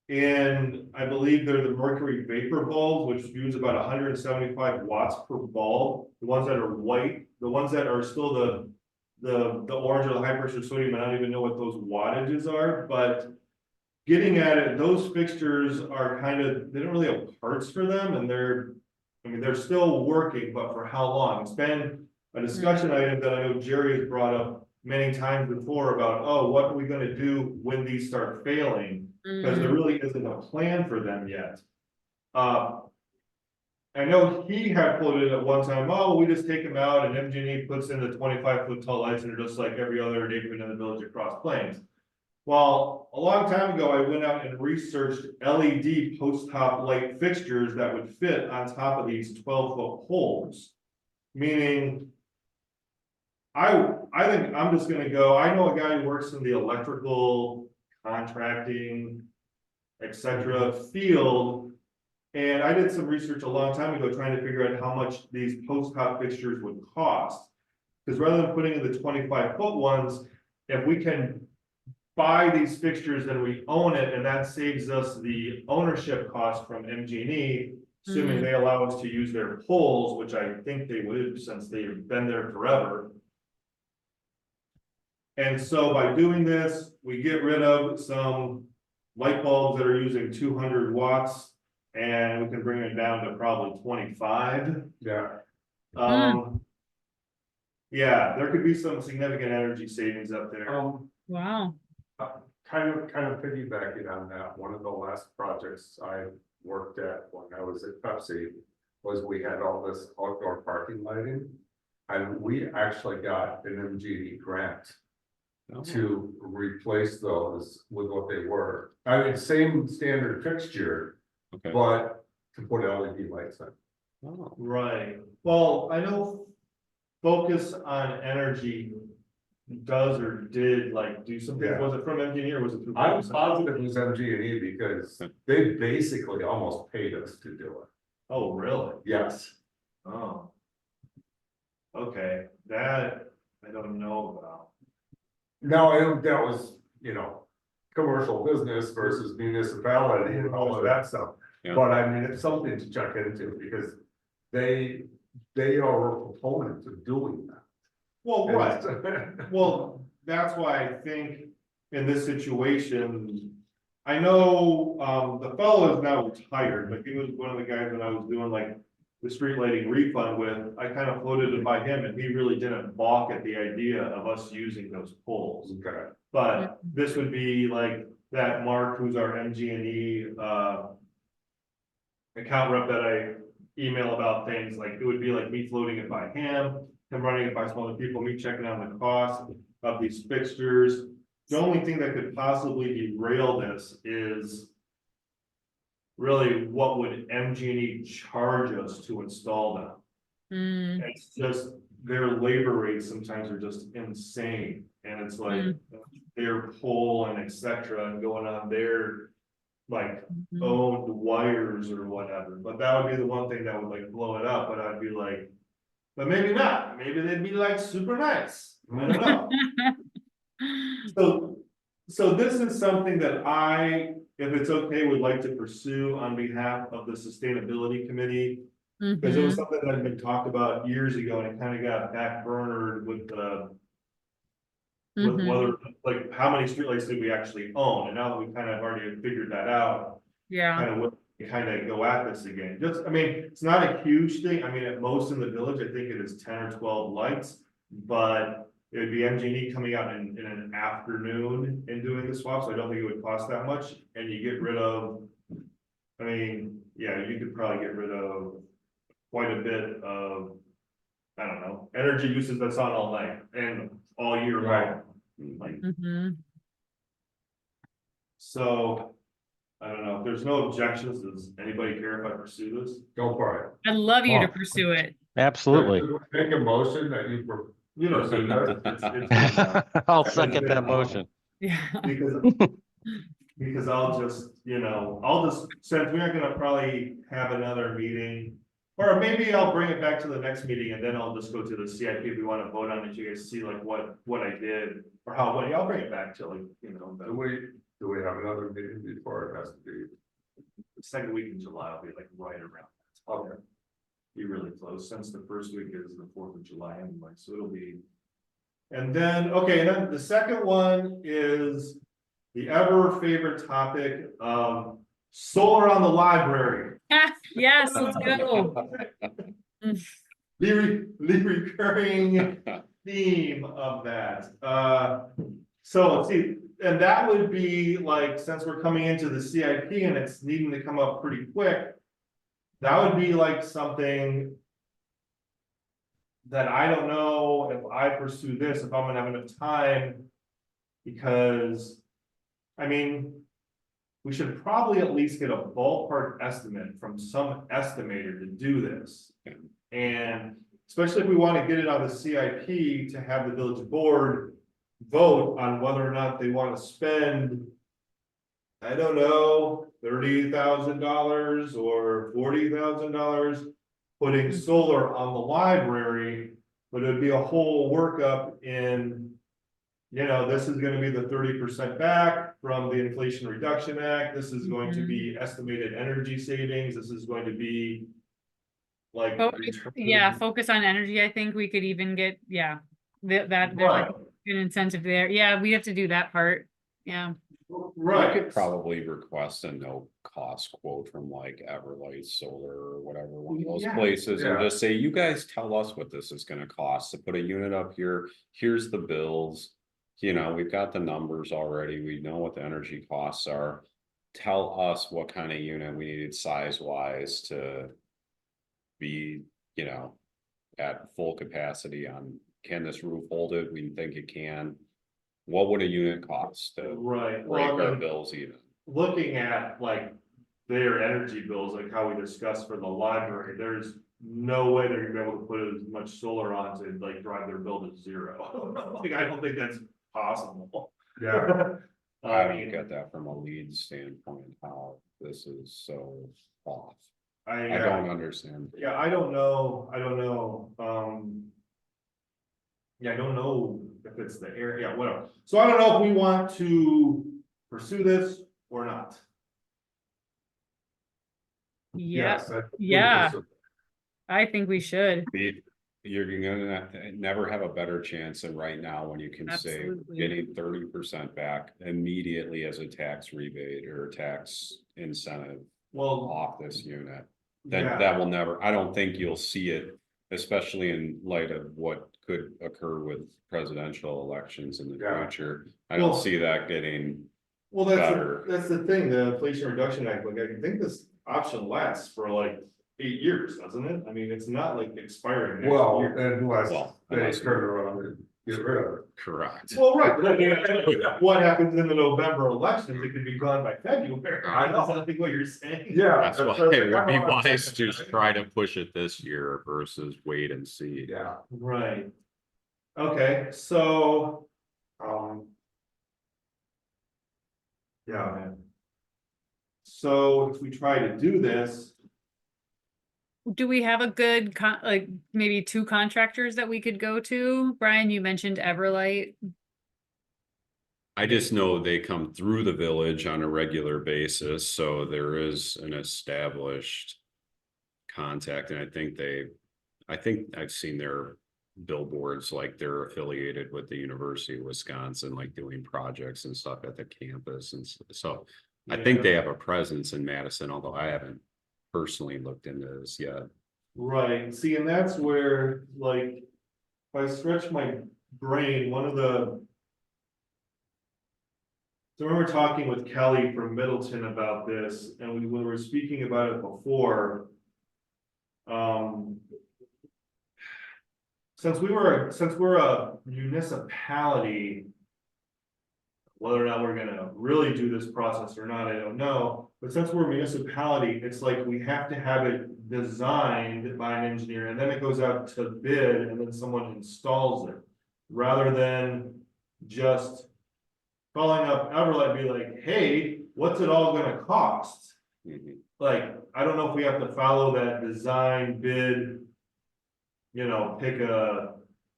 in, I believe they're the mercury vapor bulbs, which use about 175 watts per bulb. The ones that are white, the ones that are still the orange or the high pressure sodium, I don't even know what those wattages are, but getting at it, those fixtures are kind of, they don't really have parts for them, and they're still working, but for how long? It's been a discussion item that I know Jerry has brought up many times before about, oh, what are we gonna do when these start failing? Because there really isn't a plan for them yet. I know he had quoted at one time, oh, we just take them out and MGE puts in the 25-foot tall lights, and they're just like every other neighborhood in the village across Plains. Well, a long time ago, I went out and researched LED post-top light fixtures that would fit on top of these 12-foot poles. Meaning, I think I'm just gonna go, I know a guy who works in the electrical contracting, etc. field. And I did some research a long time ago trying to figure out how much these post-top fixtures would cost. Because rather than putting in the 25-foot ones, if we can buy these fixtures and we own it, and that saves us the ownership cost from MGE, assuming they allow us to use their poles, which I think they would, since they've been there forever. And so by doing this, we get rid of some light bulbs that are using 200 watts, and we can bring it down to probably 25. Yeah. Yeah, there could be some significant energy savings up there. Wow. Kind of piggybacking on that, one of the last projects I worked at when I was at Pepsi was we had all this outdoor parking lighting. And we actually got an MGE grant to replace those with what they were. I mean, same standard fixture, Okay. but to put LED lights in. Oh, Right, well, I know Focus on Energy does or did like do something, Yeah. was it from MGE or was it through? I'm Focus on- positive it was MGE because they basically almost paid us to do it. Oh, really? Yes. Oh. Okay, that I don't know about. No, that was, commercial business versus municipality and all of that stuff. Yeah. But I mean, it's something to check into because they are a proponent of doing that. Well, And right, it's- well, that's why I think in this situation, I know, the fellow is now retired, but he was one of the guys that I was doing like the street lighting refund with. I kind of floated it by him, and he really didn't balk at the idea of us using those poles. Okay. But this would be like that Mark, who's our MG&E, account rep that I email about things, like it would be like me floating it by him running it by some other people, me checking on the cost of these fixtures. The only thing that could possibly derail this is really what would MG&E charge us to install them? It's just their labor rates sometimes are just insane, and it's like their pole and etc. and going on their like owned wires or whatever. But that would be the one thing that would like blow it up. But I'd be like, but maybe not. Maybe they'd be like super nice. I don't know. So this is something that I, if it's okay, would like to pursue on behalf of the Sustainability Committee. Because it was something that had been talked about years ago, and it kind of got backburnered with whether, like, how many streetlights did we actually own? And now that we kind of already figured that out, Yeah. kind of what kind of go at this again. Just, I mean, it's not a huge thing. I mean, at most in the village, I think it is 10 or 12 lights. But it would be MG&E coming out in an afternoon and doing the swap, so I don't think it would cost that much. And you get rid of, I mean, yeah, you could probably get rid of quite a bit of, I don't know, energy usage that's on all night and all year long. Like, Mhm. so, I don't know, if there's no objections, does anybody care if I pursue this? Go for I'd love you to Oh. pursue it. it. Absolutely. Make a motion that you. You know, Pursue that. it's I'll second that motion. Yeah. because I'll just, since we're not gonna probably have another meeting. Or maybe I'll bring it back to the next meeting and then I'll just go to the CIP if we wanna vote on it, you guys see like what I did. Or how, I'll bring it back to like, Do we have another meeting before it has to be? the second week in July, will be like right around. Okay. Be really close, since the first week is the 4th of July anyway, so it'll be. And then, okay, and then the second one is the ever favorite topic of solar on the library. Yes, let's go. The recurring theme of that. So let's see, and that would be like, since we're coming into the CIP and it's needing to come up pretty quick. That would be like something. That I don't know if I pursue this, if I'm gonna have enough time. Because, I mean. We should probably at least get a ballpark estimate from some estimator to do this. And especially if we want to get it on the CIP to have the village board vote on whether or not they want to spend. I don't know, $30,000 or $40,000 putting solar on the library, but it'd be a whole workup in. This is gonna be the 30% back from the Inflation Reduction Act. This is going to be estimated energy savings. This is going to be. Like. Yeah, focus on energy. I think we could even get, that there's like Right. an incentive there. Yeah, we have to do that part. Yeah. Right. We could probably request a no cost quote from like Everlight Solar or whatever, one of those Yeah. places, and Yeah. just say, you guys tell us what this is gonna cost to put a unit up here. Here's the bills. We've got the numbers already. We know what the energy costs are. Tell us what kind of unit we needed size wise to be, at full capacity on, can this roof hold it? We think it can. What would a unit cost to Right. break Well, I our mean, bills even? looking at like their energy bills, like how we discussed for the library, there's no way they're gonna be able to put as much solar on to like drive their bill to zero. Like, I don't think that's possible. Yeah, I I don't mean, get that from a lead standpoint, how this is so off. I I don't understand. Yeah, I don't know. Yeah, I don't know if it's the area, whatever. So I don't know if we want to pursue this or not. Yeah, yes. I- Yeah. I think we should. You're gonna never have a better chance than right now when you can say Absolutely. getting 30% back immediately as a tax rebate or tax incentive Well, off this unit. yeah. That will never, I don't think you'll see it, especially in light of what could occur with presidential elections in the Yeah. future. I don't Well- see that getting, Well, better. that's the thing, the Inflation Reduction Act, like, I think this option lasts for like 8 years, doesn't it? I mean, it's not like expiring next Well, year. unless Well, they unless- turn around and get rid of it. correct. Well, right, but I mean, what happens in the November elections, it could be gone by February. I know. That's what you're saying. Yeah. That's why it would be wise to try to push it this year versus wait and see. Yeah, Right. Okay, so. Yeah, man. So if we try to do this, Do we have a good like maybe 2 contractors that we could go to? Brian, you mentioned Everlight. I just know they come through the village on a regular basis, so there is an established contact, and I think I've seen their billboards, like they're affiliated with the University of Wisconsin, like doing projects and stuff at the campus, and so I think Yeah. they have a presence in Madison, although I haven't personally looked into this yet. Right, see, and that's where, like, if I stretch my brain, one of the. So I remember talking with Kelly from Middleton about this, and when we were speaking about it before. Since we're a municipality. Whether or not we're gonna really do this process or not, I don't know, but since we're a municipality, it's like we have to have it designed by an engineer, and then it goes out to bid, and then someone installs it. Rather than just calling up Everett, be like, hey, what's it all gonna cost? Mhm. Like, I don't know if we have to follow that design bid. You know, pick a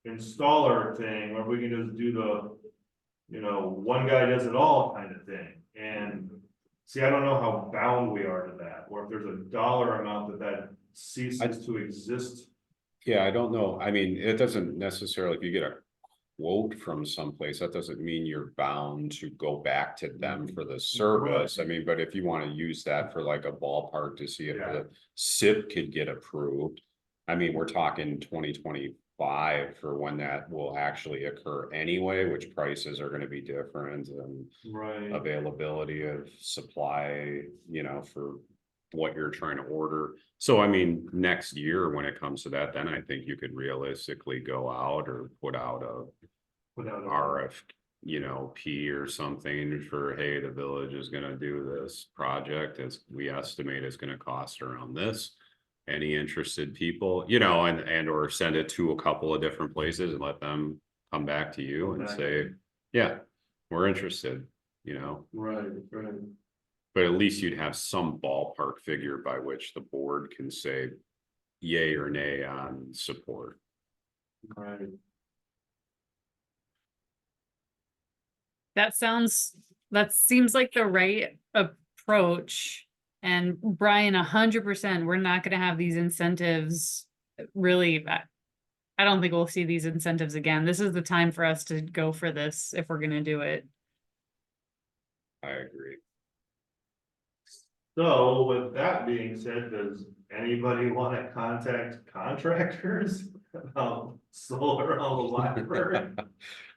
installer thing, or we can just do the. You know, one guy does it all kind of thing, and see, I don't know how bound we are to that, or if there's a dollar amount that ceases to exist. Yeah, I don't know. I mean, it doesn't necessarily, if you get a quote from someplace, that doesn't mean you're bound to go back to them for the service. I mean, but if you want to use that for like a ballpark to see if Yeah. the SIP could get approved. I mean, we're talking 2025 for when that will actually occur anyway, which prices are going to be different and Right, availability of supply, you know, for what you're trying to order. So I mean, next year when it comes to that, then I think you could realistically go out or put out a without. RF, you know, P or something for, hey, the village is gonna do this project, as we estimate it's gonna cost around this. Any interested people, you know, and or send it to a couple of different places and let them come back to you and say, yeah, we're interested, you know. Right, right, But at least you'd have some ballpark figure by which the board can say yay or nay on support. right. That seems like the right approach. And Brian, 100%, we're not gonna have these incentives. Really, I don't think we'll see these incentives again. This is the time for us to go for this if we're gonna do it. I agree. So with that being said, does anybody want to contact contractors about solar on the library?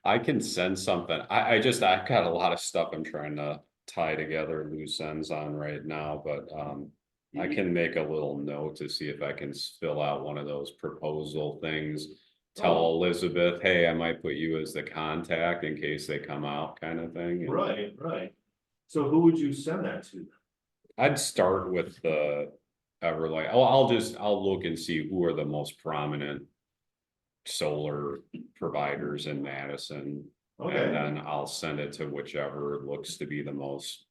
I can send something. I've got a lot of stuff I'm trying to tie together loose ends on right now, but I can make a little note to see if I can fill out one of those proposal things. Tell Oh. Elizabeth, hey, I might put you as the contact in case they come out kind of thing. And Right, right. So who would you send that to? I'd start with the Everlight. I'll look and see who are the most prominent solar providers in Madison. And Okay, then I'll send it to whichever looks to be the most,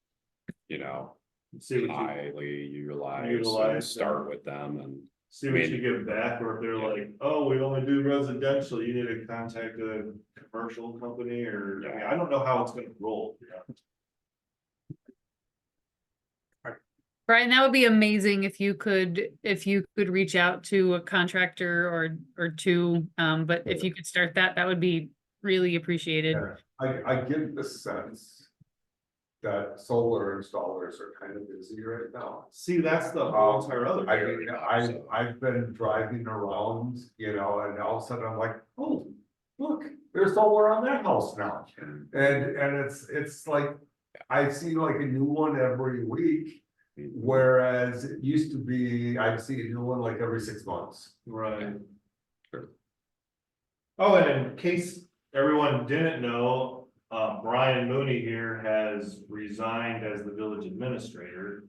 you know, see what you, highly utilized, and Utilize, start with them and. see what you give back, or if they're Yeah. like, oh, we only do residential, you need to contact a commercial company, or, I mean, I don't know how it's gonna roll. Brian, that would be amazing if you could reach out to a contractor or two. But if you could start that, that would be really appreciated. Yeah, I get the sense that solar installers are kind of busy right now. See, that's the whole entire other. I mean, I've been driving around, you know, and all of a sudden I'm like, oh, look, there's solar on that house now. And it's like, I see like a new one every week. Whereas it used to be, I'd see a new one like every 6 months. Right. Sure. Oh, and in case everyone didn't know, Brian Mooney here has resigned as the village administrator.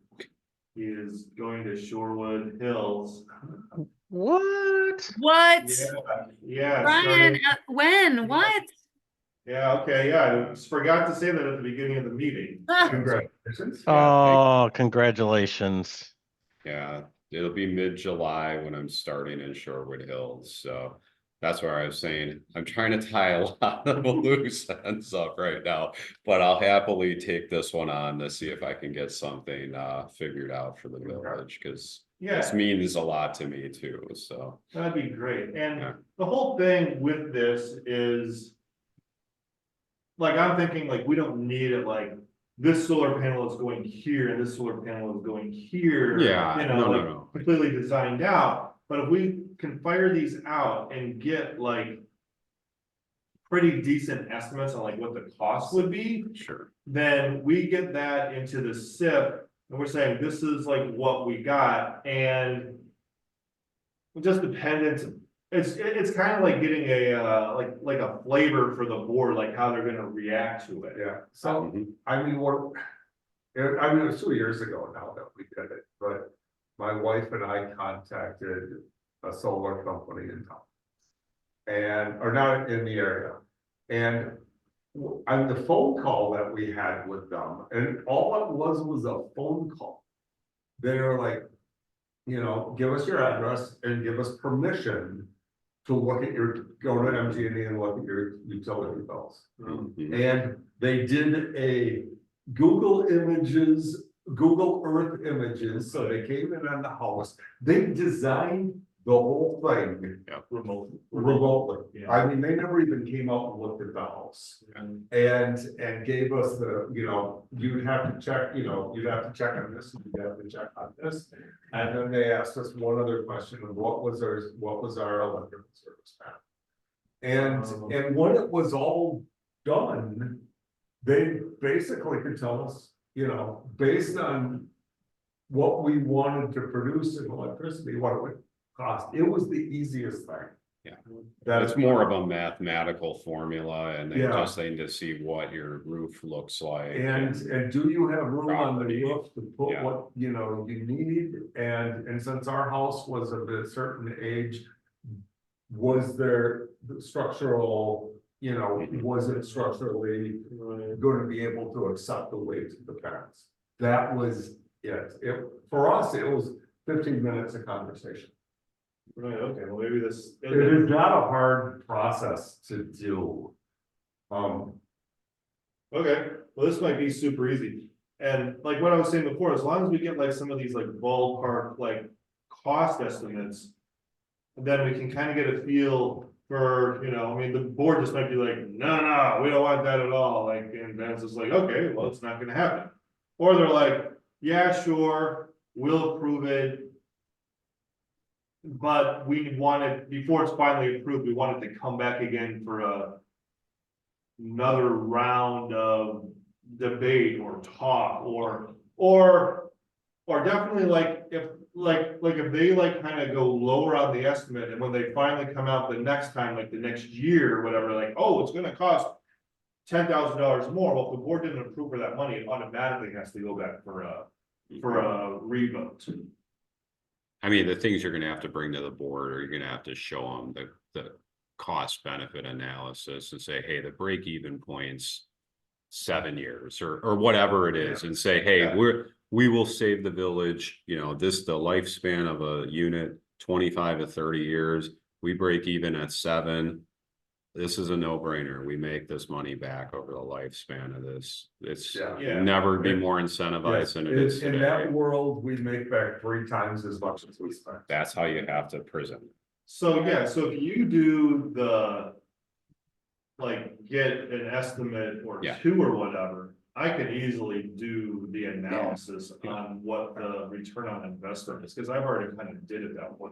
He is going to Shorewood Hills. What? What? Yeah, Brian, starting, when? What? yeah, okay, yeah, I just forgot to say that at the beginning of the meeting. Congratulations. Oh, congratulations. Yeah, it'll be mid-July when I'm starting in Shorewood Hills, so that's where I was saying, I'm trying to tie a lot of loose ends up right now. But I'll happily take this one on to see if I can get something figured out for the village, because this Yeah, means a lot to me too, so. that'd be great, and Yeah. the whole thing with this is. Like, I'm thinking, like, we don't need it like this solar panel is going here and this solar panel is going here. Yeah, You know, no, like no. completely designed out, but if we can fire these out and get like pretty decent estimates on like what the cost would be, Sure. then we get that into the SIP and we're saying this is like what we got, and just dependent, it's kind of like getting a like a flavor for the board, like how they're gonna react to it. Yeah, so, Mhm. I mean, I mean, it was 2 years ago now that we did it, but my wife and I contacted a solar company in town. And, or not in the area, and on the phone call that we had with them, and all it was a phone call. They were like, you know, give us your address and give us permission to look at go to MG&E and look at your utility bills. Mhm. And they did a Google Earth images, so they came in on the house, they designed the whole thing remotely. Yeah. I mean, they never even came out and looked at the house. And gave us the, you know, you'd have to check, you know, you'd have to check on this, and you'd have to check on this. And then they asked us one other question of what was our electrical service panel? And when it was all done, they basically could tell us, you know, based on what we wanted to produce in electricity, what it would cost. It was the easiest thing. Yeah. That It's more of a mathematical formula, and they Yeah. just need to see what your roof looks like. And do you have room on the Property. roof to put Yeah. what, you know, you need? And since our house was of a certain age, was there the structural, you know, Mhm. was it structurally going to be able to accept the weight of the panels? That was it. For us, it was 15 minutes of conversation. Right, okay, well, maybe this. It is not a hard process to do. Okay, well, this might be super easy, and like what I was saying before, as long as we get like some of these like ballpark, like cost estimates. Then we can kind of get a feel for, you know, I mean, the board just might be like, no, we don't want that at all, like, and then it's just like, okay, well, it's not gonna happen. Or they're like, yeah, sure, we'll approve it. But we want it, before it's finally approved, we want it to come back again for another round of debate or talk, or definitely like, if they like kind of go lower on the estimate, and when they finally come out the next time, like the next year or whatever, like, oh, it's gonna cost $10,000 more, well, if the board didn't approve for that money, it automatically has to go back for a revote. I mean, the things you're gonna have to bring to the board, or you're gonna have to show them the cost benefit analysis and say, hey, the break even point's 7 years or whatever it is, and say, hey, we will save the village, you know, the lifespan of a unit, 25 to 30 years. We break even at 7. This is a no-brainer. We make this money back over the lifespan of this. It's Yeah. never be more incentivized than it is In that today. world, we make back 3 times as much as we spent. That's how you have to present it. So, yeah, so if you do like, get an estimate or Yeah. 2 or whatever, I can easily do the analysis Yeah. on what the return on investment is, because I've already kind of did it that way.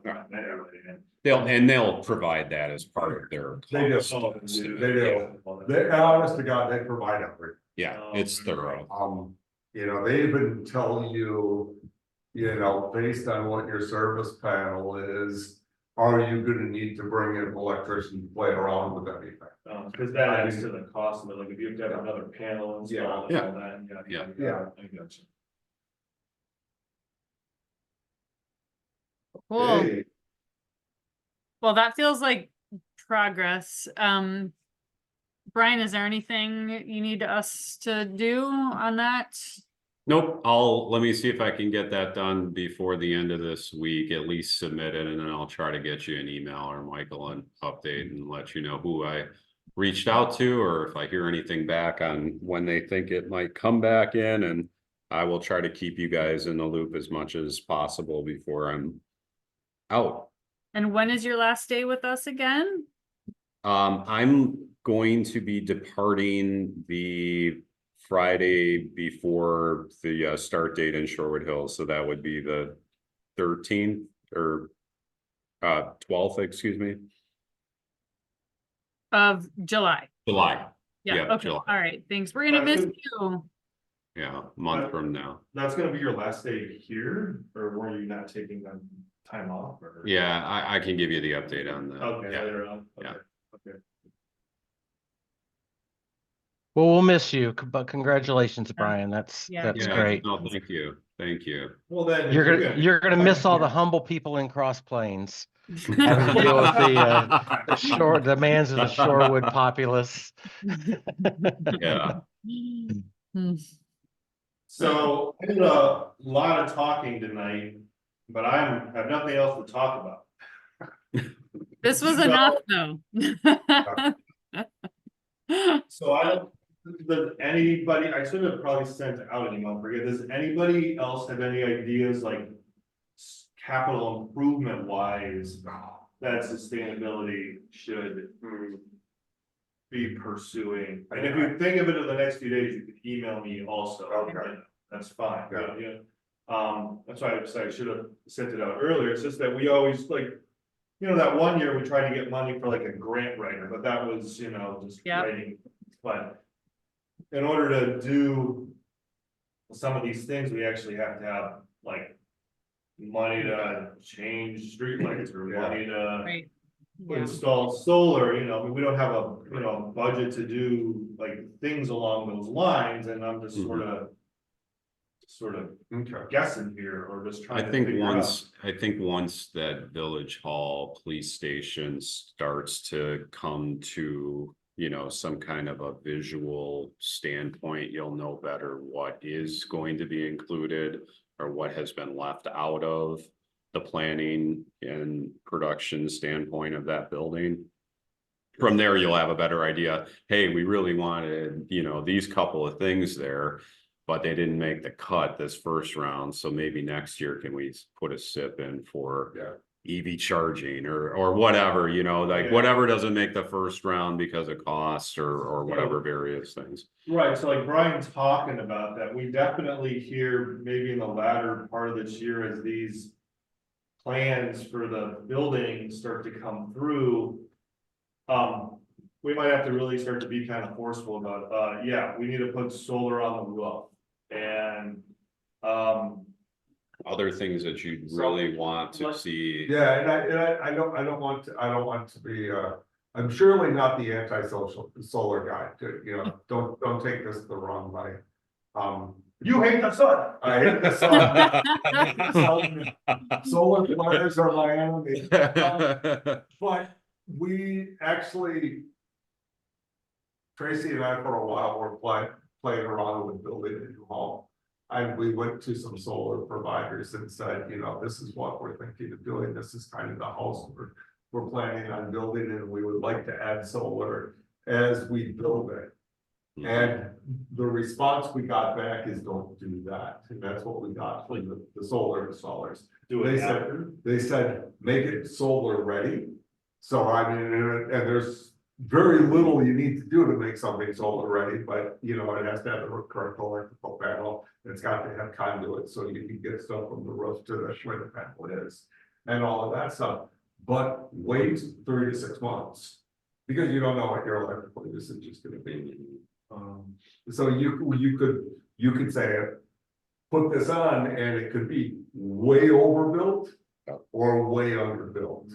They'll provide that as part of their. They do. cost Oh, estimate. They do. They, honest to God, they provide everything. Yeah, it's thorough. You know, they even tell you, you know, based on what your service panel is, are you gonna need to bring in an electrician to play around with anything? Because that adds to the cost of it, like if you have to have another panel installed and all that. Yeah. I got you. Cool. Hey, Well, that feels like progress. Brian, is there anything you need us to do on that? Nope, let me see if I can get that done before the end of this week, at least submit it, and then I'll try to get you an email or Michael an update and let you know who I reached out to, or if I hear anything back on when they think it might come back in, and I will try to keep you guys in the loop as much as possible before I'm out. And when is your last day with us again? I'm going to be departing the Friday before the start date in Shorewood Hills, so that would be the 13th or 12th, excuse me, Of July. July. Yeah, Yeah, okay, July. all right, thanks. We're gonna miss That's you. Yeah, a month from now. That's gonna be your last day here, or were you not taking them time off, or? Yeah, I can give you the update on that. Okay, Yeah. later on, okay, Yeah. okay. Well, we'll miss you, but congratulations, Brian. That's Yeah, Yeah, great. no, thank you, thank you. Well, then. if You're you're gonna you're gonna miss all the humble people in Cross Plains having to deal with the shore demands of the Shorewood populace. Yeah, Hmm. So, I did a lot of talking tonight, but have nothing else to talk about. This was So- enough, though. So does anybody, I should have probably sent out an email, forget, does anybody else have any ideas like capital improvement wise that sustainability should be pursuing? And if you think of it in the next few days, you can email me also. Okay. That's fine. Yeah. That's why I should have sent it out earlier. It's just that we always like, that one year we tried to get money for like a grant writer, but that was, just Yep. writing. But in order to do some of these things, we actually have to have like money to change streetlights or Yeah. money to Right. Yeah. install solar, we don't have a, budget to do like things along those lines, and I'm just sort of Okay. guessing here, or just trying I to think figure out. once that Village Hall police station starts to come to, some kind of a visual standpoint, you'll know better what is going to be included or what has been left out of the planning and production standpoint of that building. From there, you'll have a better idea. Hey, we really wanted, these couple of things there, but they didn't make the cut this first round. So maybe next year, can we put a SIP in for EV charging or whatever, like Yeah. whatever doesn't make the first round because of cost or whatever various things. Right, so like Brian's talking about that, we definitely hear maybe in the latter part of this year as these plans for the building start to come through. We might have to really start to be kind of forceful about, we need to put solar on the roof. And, Other things that you really want to see. Yeah, and I don't want to be, I'm surely not the anti-social solar guy, don't take this the wrong way. you hate the sun. I hate the sun. Solar flares are my enemy. But we actually, Tracy and I for a while were playing around with building a new home. And we went to some solar providers and said, this is what we're thinking of doing. This is kind of the house we're planning on building, and we would like to add solar as we build it. And the response we got back is don't do that. And that's what we got from the solar installers. They said, make it solar ready. So I mean, and there's very little you need to do to make something solar ready, but it has to have a correct electrical panel. It's got to have conduit so you can get stuff from the roof to where the panel is and all of that stuff. But wait 3 to 6 months because you don't know what your electrical usage is going to be. So you could say, put this on and it could be way overbuilt or way underbuilt.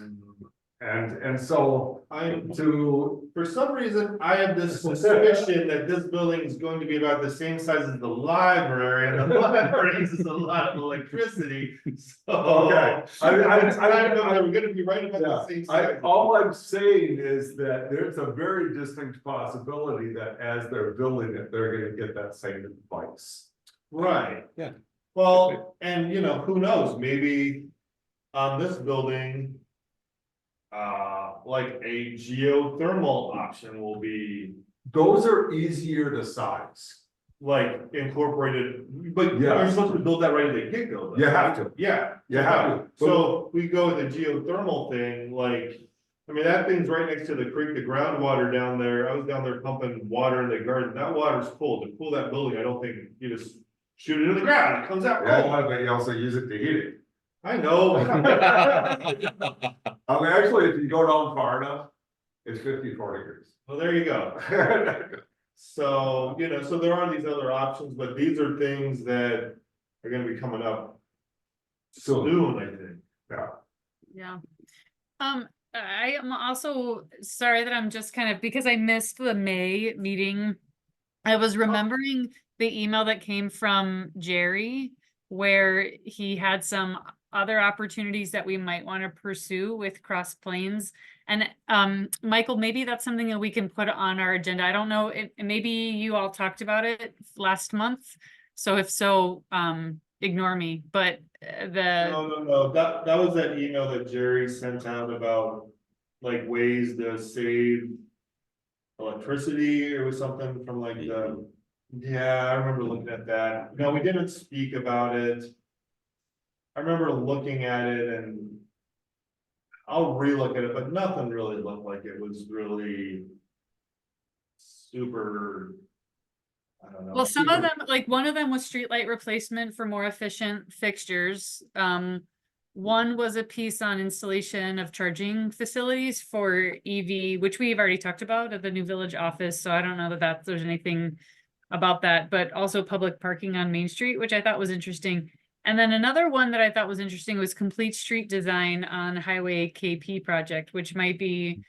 And so for some reason, I have this suspicion that this building is going to be about the same size as the library, and the library uses a lot of electricity, so. Okay. We're gonna be right about the same size. All I'm saying is that there's a very distinct possibility that as they're building it, they're gonna get that same advice. Right. Yeah. Well, and who knows, maybe on this building. Like a geothermal option will be Those are easier to size. like incorporated, but Yeah. you're supposed to build that right at the get go. You have to. Yeah. You have to. So we go with the geothermal thing, like, I mean, that thing's right next to the creek, the groundwater down there. I was down there pumping water in the garden. That water's cold. To cool that building, I don't think you just shoot it in the ground. It comes out Yeah, cold. but you also use it to heat it. I know. Actually, if you go down far enough, it's 54 degrees. Well, there you go. So, you know, so there are these other options, but these are things that are gonna be coming up soon, I think. Yeah. Yeah. I am also sorry that I'm just kind of, because I missed the May meeting. I was remembering the email that came from Jerry, where he had some other opportunities that we might want to pursue with Cross Plains. And Michael, maybe that's something that we can put on our agenda. I don't know, maybe you all talked about it last month. So if so, ignore me, but No, that was that email that Jerry sent out about like ways to save electricity or something from like the, yeah, I remember looking at that. No, we didn't speak about it. I remember looking at it and I'll relook at it, but nothing really looked like it was really super, I don't know. well, some of super- them, like one of them was streetlight replacement for more efficient fixtures. One was a piece on installation of charging facilities for EV, which we've already talked about at the New Village office. So I don't know that there's anything about that, but also public parking on Main Street, which I thought was interesting. And then another one that I thought was interesting was complete street design on Highway KP project, which might be,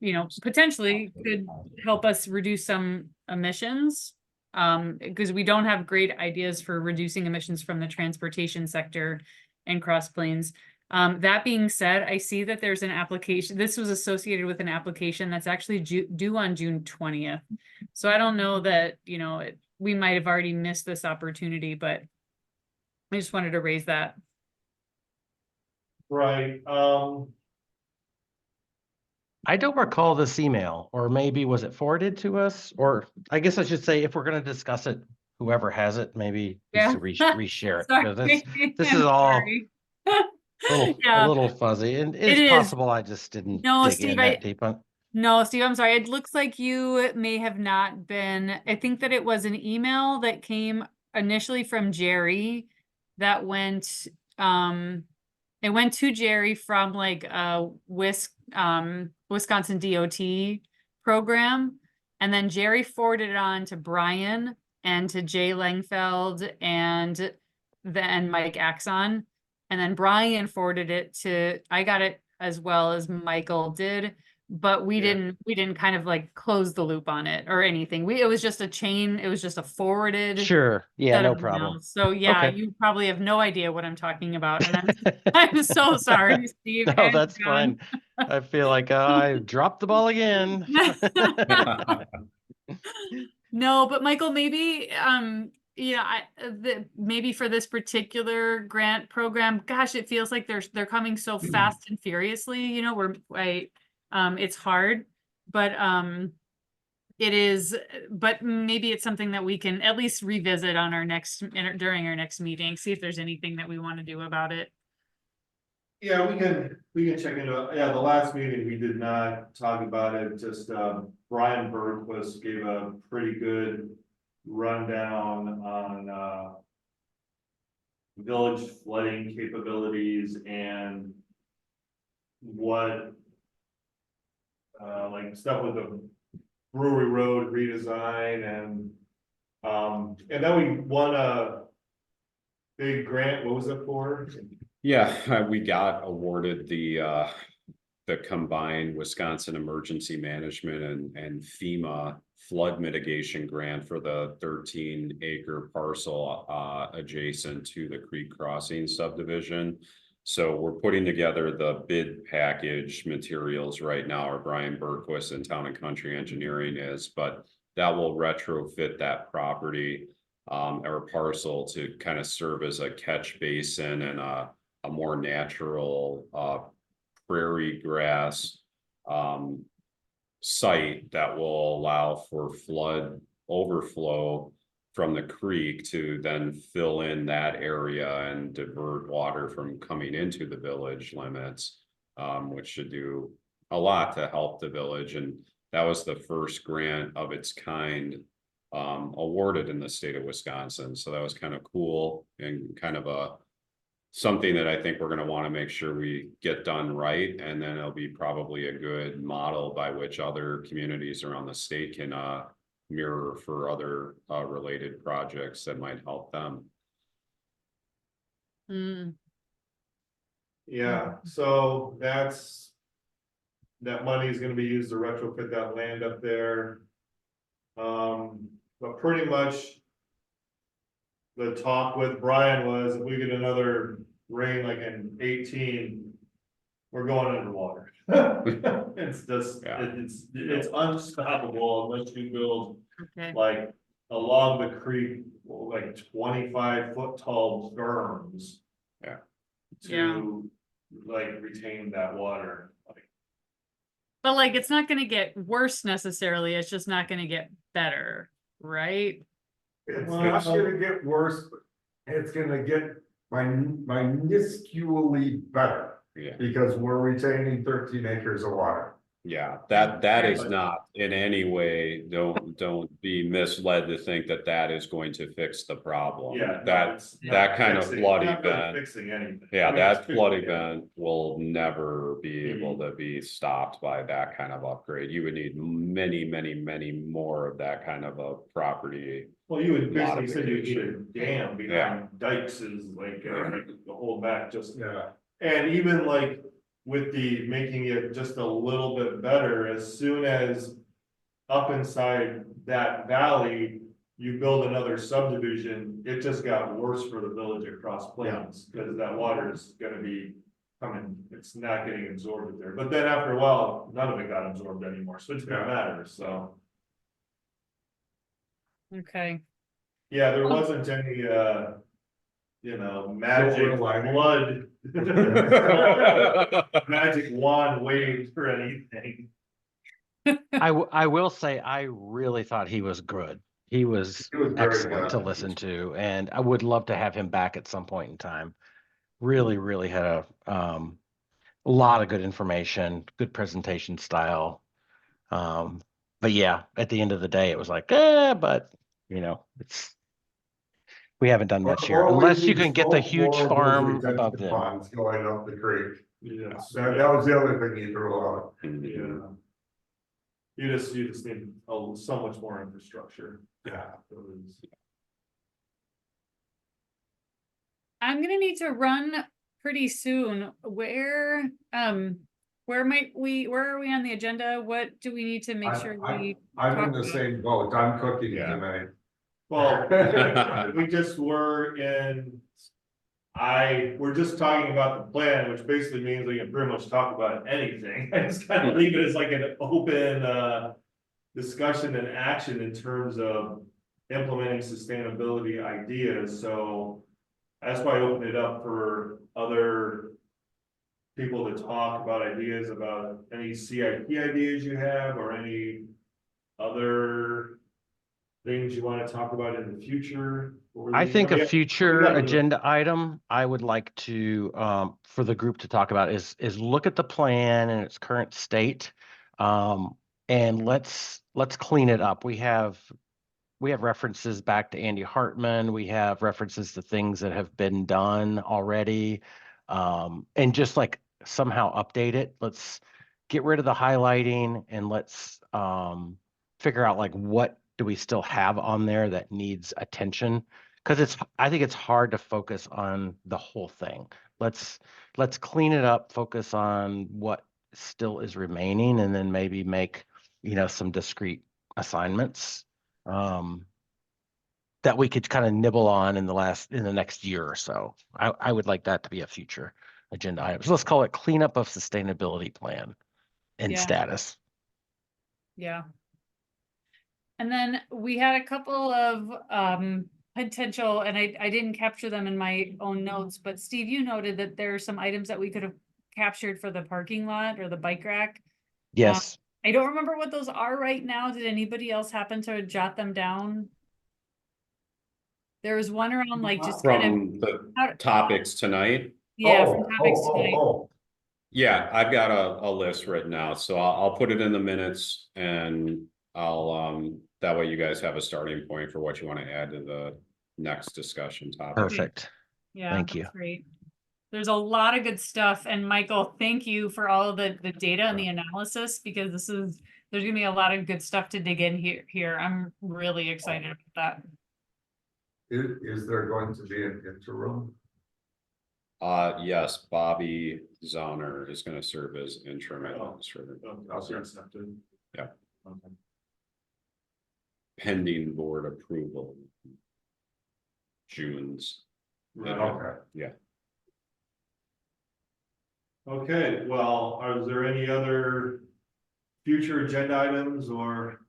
you know, potentially could help us reduce some emissions. Because we don't have great ideas for reducing emissions from the transportation sector and Cross Plains. That being said, I see that there's an application, this was associated with an application that's actually due on June 20th. So I don't know that, you know, we might have already missed this opportunity, but I just wanted to raise that. Right, I don't recall this email, or maybe was it forwarded to us? Or I guess I should say, if we're gonna discuss it, whoever has it, maybe needs Yeah. to reshare it. Because Sorry. this is I'm all sorry. a Yeah, little fuzzy, and it it's is. possible I just didn't No, dig Steve, in that deep on. No, Steve, I'm sorry. It looks like you may have not been, I think that it was an email that came initially from Jerry that went, it went to Jerry from like a Wisconsin DOT program. And then Jerry forwarded it on to Brian and to Jay Langfeld and then Mike Axon. And then Brian forwarded it to, I got it as well as Michael did, but we didn't kind of like close the loop on it or anything. It was just a chain, it was just a forwarded Sure, yeah, set no of problem. emails. So yeah, Okay. you probably have no idea what I'm talking about. And I'm so sorry, Steve. No, and that's John. fine. I feel like I dropped the ball again. No, but Michael, maybe yeah, maybe for this particular grant program, gosh, it feels like they're coming so fast and furiously, you know, it's hard, but it is, but maybe it's something that we can at least revisit on our during our next meeting, see if there's anything that we want to do about it. yeah, we can check into it. Yeah, the last meeting, we did not talk about it, just, Brian Bergquist gave a pretty good rundown on, village flooding capabilities and what, like stuff with the Brewery Road redesign and then we won a big grant. What was it for? Yeah, we got awarded the combined Wisconsin Emergency Management and FEMA flood mitigation grant for the 13-acre parcel adjacent to the Creek Crossing subdivision. So we're putting together the bid package materials right now, or Brian Bergquist and Town and Country Engineering is, but that will retrofit that property or parcel to kind of serve as a catch basin and a more natural prairie grass site that will allow for flood overflow from the creek to then fill in that area and divert water from coming into the village limits, which should do a lot to help the village, and that was the first grant of its kind awarded in the state of Wisconsin. So that was kind of cool and kind of something that I think we're gonna want to make sure we get done right, and then it'll be probably a good model by which other communities around the state can mirror for other related projects that might help them. Mm, Yeah, so that money is gonna be used to retrofit that land up there. But pretty much the talk with Brian was, if we get another rain like in 18, we're going underwater. It's just, Yeah. it's unstoppable unless you build okay, like along the creek, like 25-foot tall berms. Yeah. To like retain that water. Like, but like, it's not gonna get worse necessarily, it's just not gonna get better, right? It's Well, not gonna get worse, but it's gonna get minusculely better, Yeah. because we're retaining 13 acres of water. Yeah, that is But- not in any way, don't be misled to think that that is going to fix the problem. Yeah. no, That, it's not that kind of fixing- flood not really event, Fixing anything. yeah, I mean, it's that flood fixing- event will never be able Mm-hmm. to be stopped by that kind of upgrade. You would need many, many, many more of that kind of a property. Well, you would basically said you need a Modification. dam Yeah. behind dikes is like, to hold back just. Yeah. And even like with the making it just a little bit better, as soon as up inside that valley, you build another subdivision, it just got worse for the village across plains, because that water is gonna be coming, it's not getting absorbed there. But then after a while, none of it got absorbed anymore, so it didn't matter, so. Okay, Yeah, there wasn't any, magic Silver lining. blood. Magic wand waved for anything. I will say, I really thought he was good. He was He was very excellent to good. listen to, and I would love to have him back at some point in time. Really had a lot of good information, good presentation style. But yeah, at the end of the day, it was like, but we haven't done much here, Or we unless you need can get the more huge of those farm retention above them. ponds going up the creek. Yes. That was the other thing he threw out. Yeah. You just need so much more infrastructure. Yeah. I'm gonna need to run pretty soon. Where are we on the agenda? What do we need to make sure we? I'm in talk the about? same boat, I'm cooking Yeah. tonight. Well, we just were we're just talking about the plan, which basically means we can pretty much talk about anything. I just kind of leave it as like an open, discussion and action in terms of implementing sustainability ideas, so that's why I opened it up for other people to talk about ideas about any CIP ideas you have, or any other things you want to talk about in the future. I think a future Yeah. agenda item I would like to, for the group to talk about is look at the plan in its current state. And let's clean it up. We have references back to Andy Hartman. We have references to things that have been done already. And just like somehow update it. Let's get rid of the highlighting, and let's figure out like what do we still have on there that needs attention. Because I think it's hard to focus on the whole thing. Let's clean it up, focus on what still is remaining, and then maybe make, some discrete assignments that we could kind of nibble on in the next year or so. I would like that to be a future agenda item. So let's call it cleanup of sustainability plan and Yeah. status. Yeah. And then we had a couple of potential, and I didn't capture them in my own notes, but Steve, you noted that there are some items that we could have captured for the parking lot or the bike rack. Yes. I don't remember what those are right now. Did anybody else happen to jot them down? There was one around like just kind of, From the how- topics tonight, yeah, Oh, from topics tonight. Yeah, I've got a list written out, so I'll put it in the minutes and I'll, that way you guys have a starting point for what you want to add to the next discussion topic. Perfect. Yeah, Thank you. that's great. There's a lot of good stuff, and Michael, thank you for all of the data and the analysis, because there's gonna be a lot of good stuff to dig in here. I'm really excited about that. Is there going to be an interim? Yes, Bobby Zahner is gonna serve as interim administrator, I'll be accepted. Yeah. Okay. pending board approval. June's. Right. Okay. Yeah. Okay, well, are there any other future agenda items or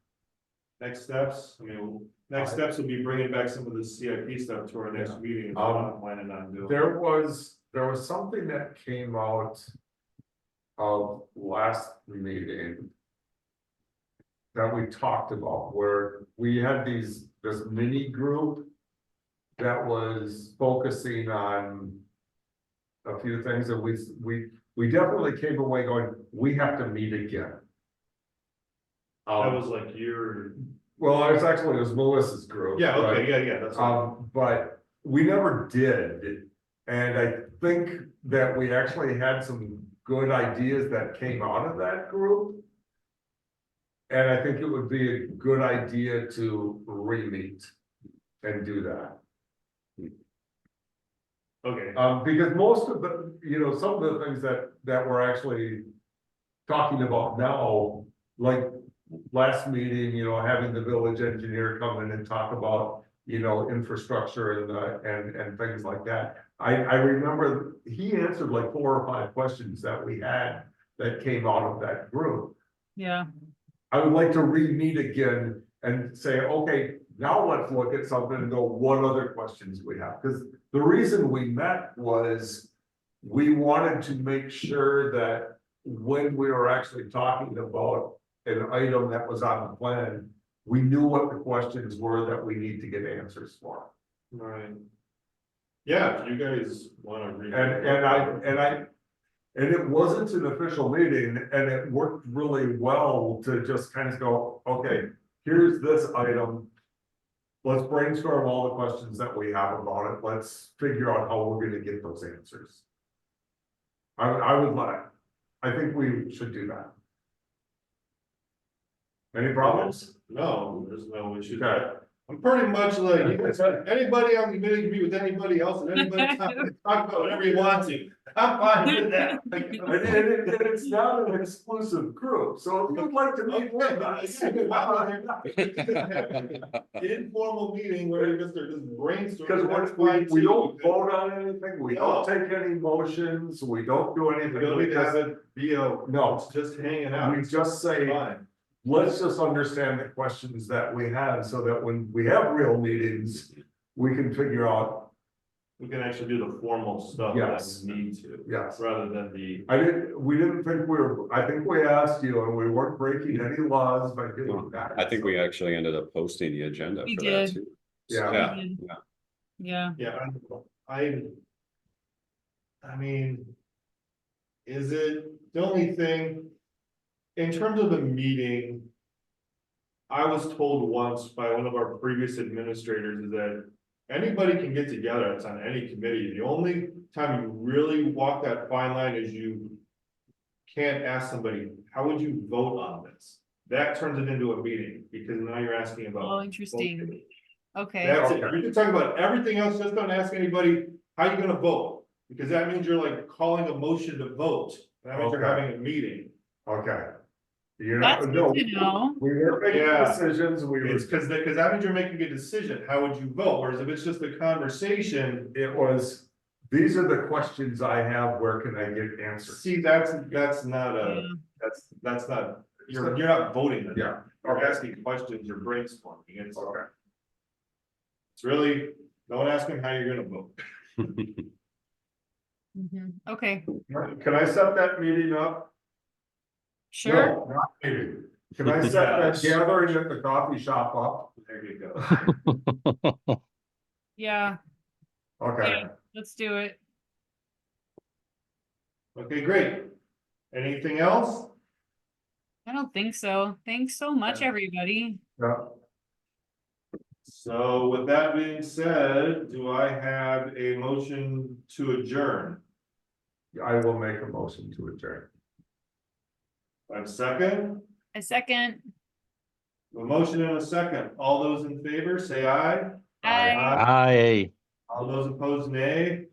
next steps? I mean, next steps will be bringing back some of the CIP stuff to our next meeting. I'm planning on doing. There was something that came out of last meeting that we talked about, where we had this mini group that was focusing on a few things, that we definitely came away going, we have to meet again. That was like your, Well, it was Melissa's group. yeah, but, okay, yeah, that's. but we never did, and I think that we actually had some good ideas that came out of that group. And I think it would be a good idea to re-meet and do that. Okay, Because most of the, some of the things that we're actually talking about now, like last meeting, having the village engineer come in and talk about, infrastructure and things like that. I remember he answered like 4 or 5 questions that we had that came out of that group. Yeah, I would like to re-meet again and say, okay, now let's look at something and go, what other questions we have? Because the reason we met was we wanted to make sure that when we were actually talking about an item that was on the plan, we knew what the questions were that we need to get answers for. right. Yeah, if you guys wanna read. And it wasn't an official meeting, and it worked really well to just kind of go, okay, here's this item. Let's brainstorm all the questions that we have about it. Let's figure out how we're gonna get those answers. I think we should do that. Any problems? No, there's no issue. Okay. I'm pretty much like, you can say, anybody on the committee can be with anybody else, and anybody talk about whatever you want to. I'm fine with that. And it's not an exclusive group, so if you'd like to meet with us. Informal meeting where you just brainstorm. Because we don't vote on anything, we don't take any motions, we don't do anything. We don't need to have it be No. it's just hanging out. We just say, Fine. let's just understand the questions that we have, so that when we have real meetings, we can figure out. We can actually do the formal stuff that Yes. we need to, Yes, rather than the. we didn't think I think we asked you, and we weren't breaking any laws by doing that. I think we actually ended up posting the agenda We for did. that too. Yeah. yeah. Yeah, I mean. Is it the only thing? In terms of the meeting. I was told once by one of our previous administrators is that. Anybody can get together, it's on any committee, the only time you really walk that fine line is you. Can't ask somebody, how would you vote on this? That turns it into a meeting, because now you're asking about. Oh, interesting. voting. Okay, That's it, you can talk about everything else, just don't ask anybody, how you gonna vote? Because that means you're like calling a motion to vote, that means you're Okay. having a meeting. Okay. You're that's not, good to know. we were making Yeah. decisions, It's because that means you're making a decision, how would you vote, whereas if it's just a conversation. it was, these are the questions I have, where can I get answers? See, that's not Yeah. that's not, you're not voting. on it. Yeah, You're asking questions, you're brainstorming, it's okay. it's really, don't ask them how you're gonna vote. Mhm. Okay, Can I set that meeting up? sure. No, not meeting. Can I set that Yes. gathering at the coffee shop up? There you go. Yeah, Okay, let's do it. Okay, great. Anything else? I don't think so. Thanks so much, Yeah. everybody. Yeah. So with that being said, do I have a motion to adjourn? I will make a motion to adjourn. I have a second, A second. a motion and a second. All those in favor, say aye. Aye. All those opposed, nay.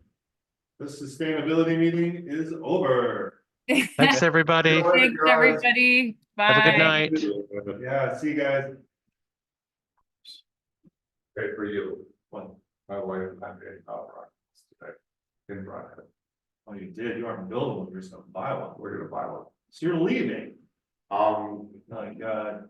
The sustainability meeting is over. Thanks, everybody. Thanks, everybody. Have a good Bye. night. Yeah, see you guys. Okay, for you, What? my wife, I'm in today. In Brockton, Oh, you did, you aren't building one, you're just gonna buy one. we're gonna buy one. So you're leaving. Um, My God.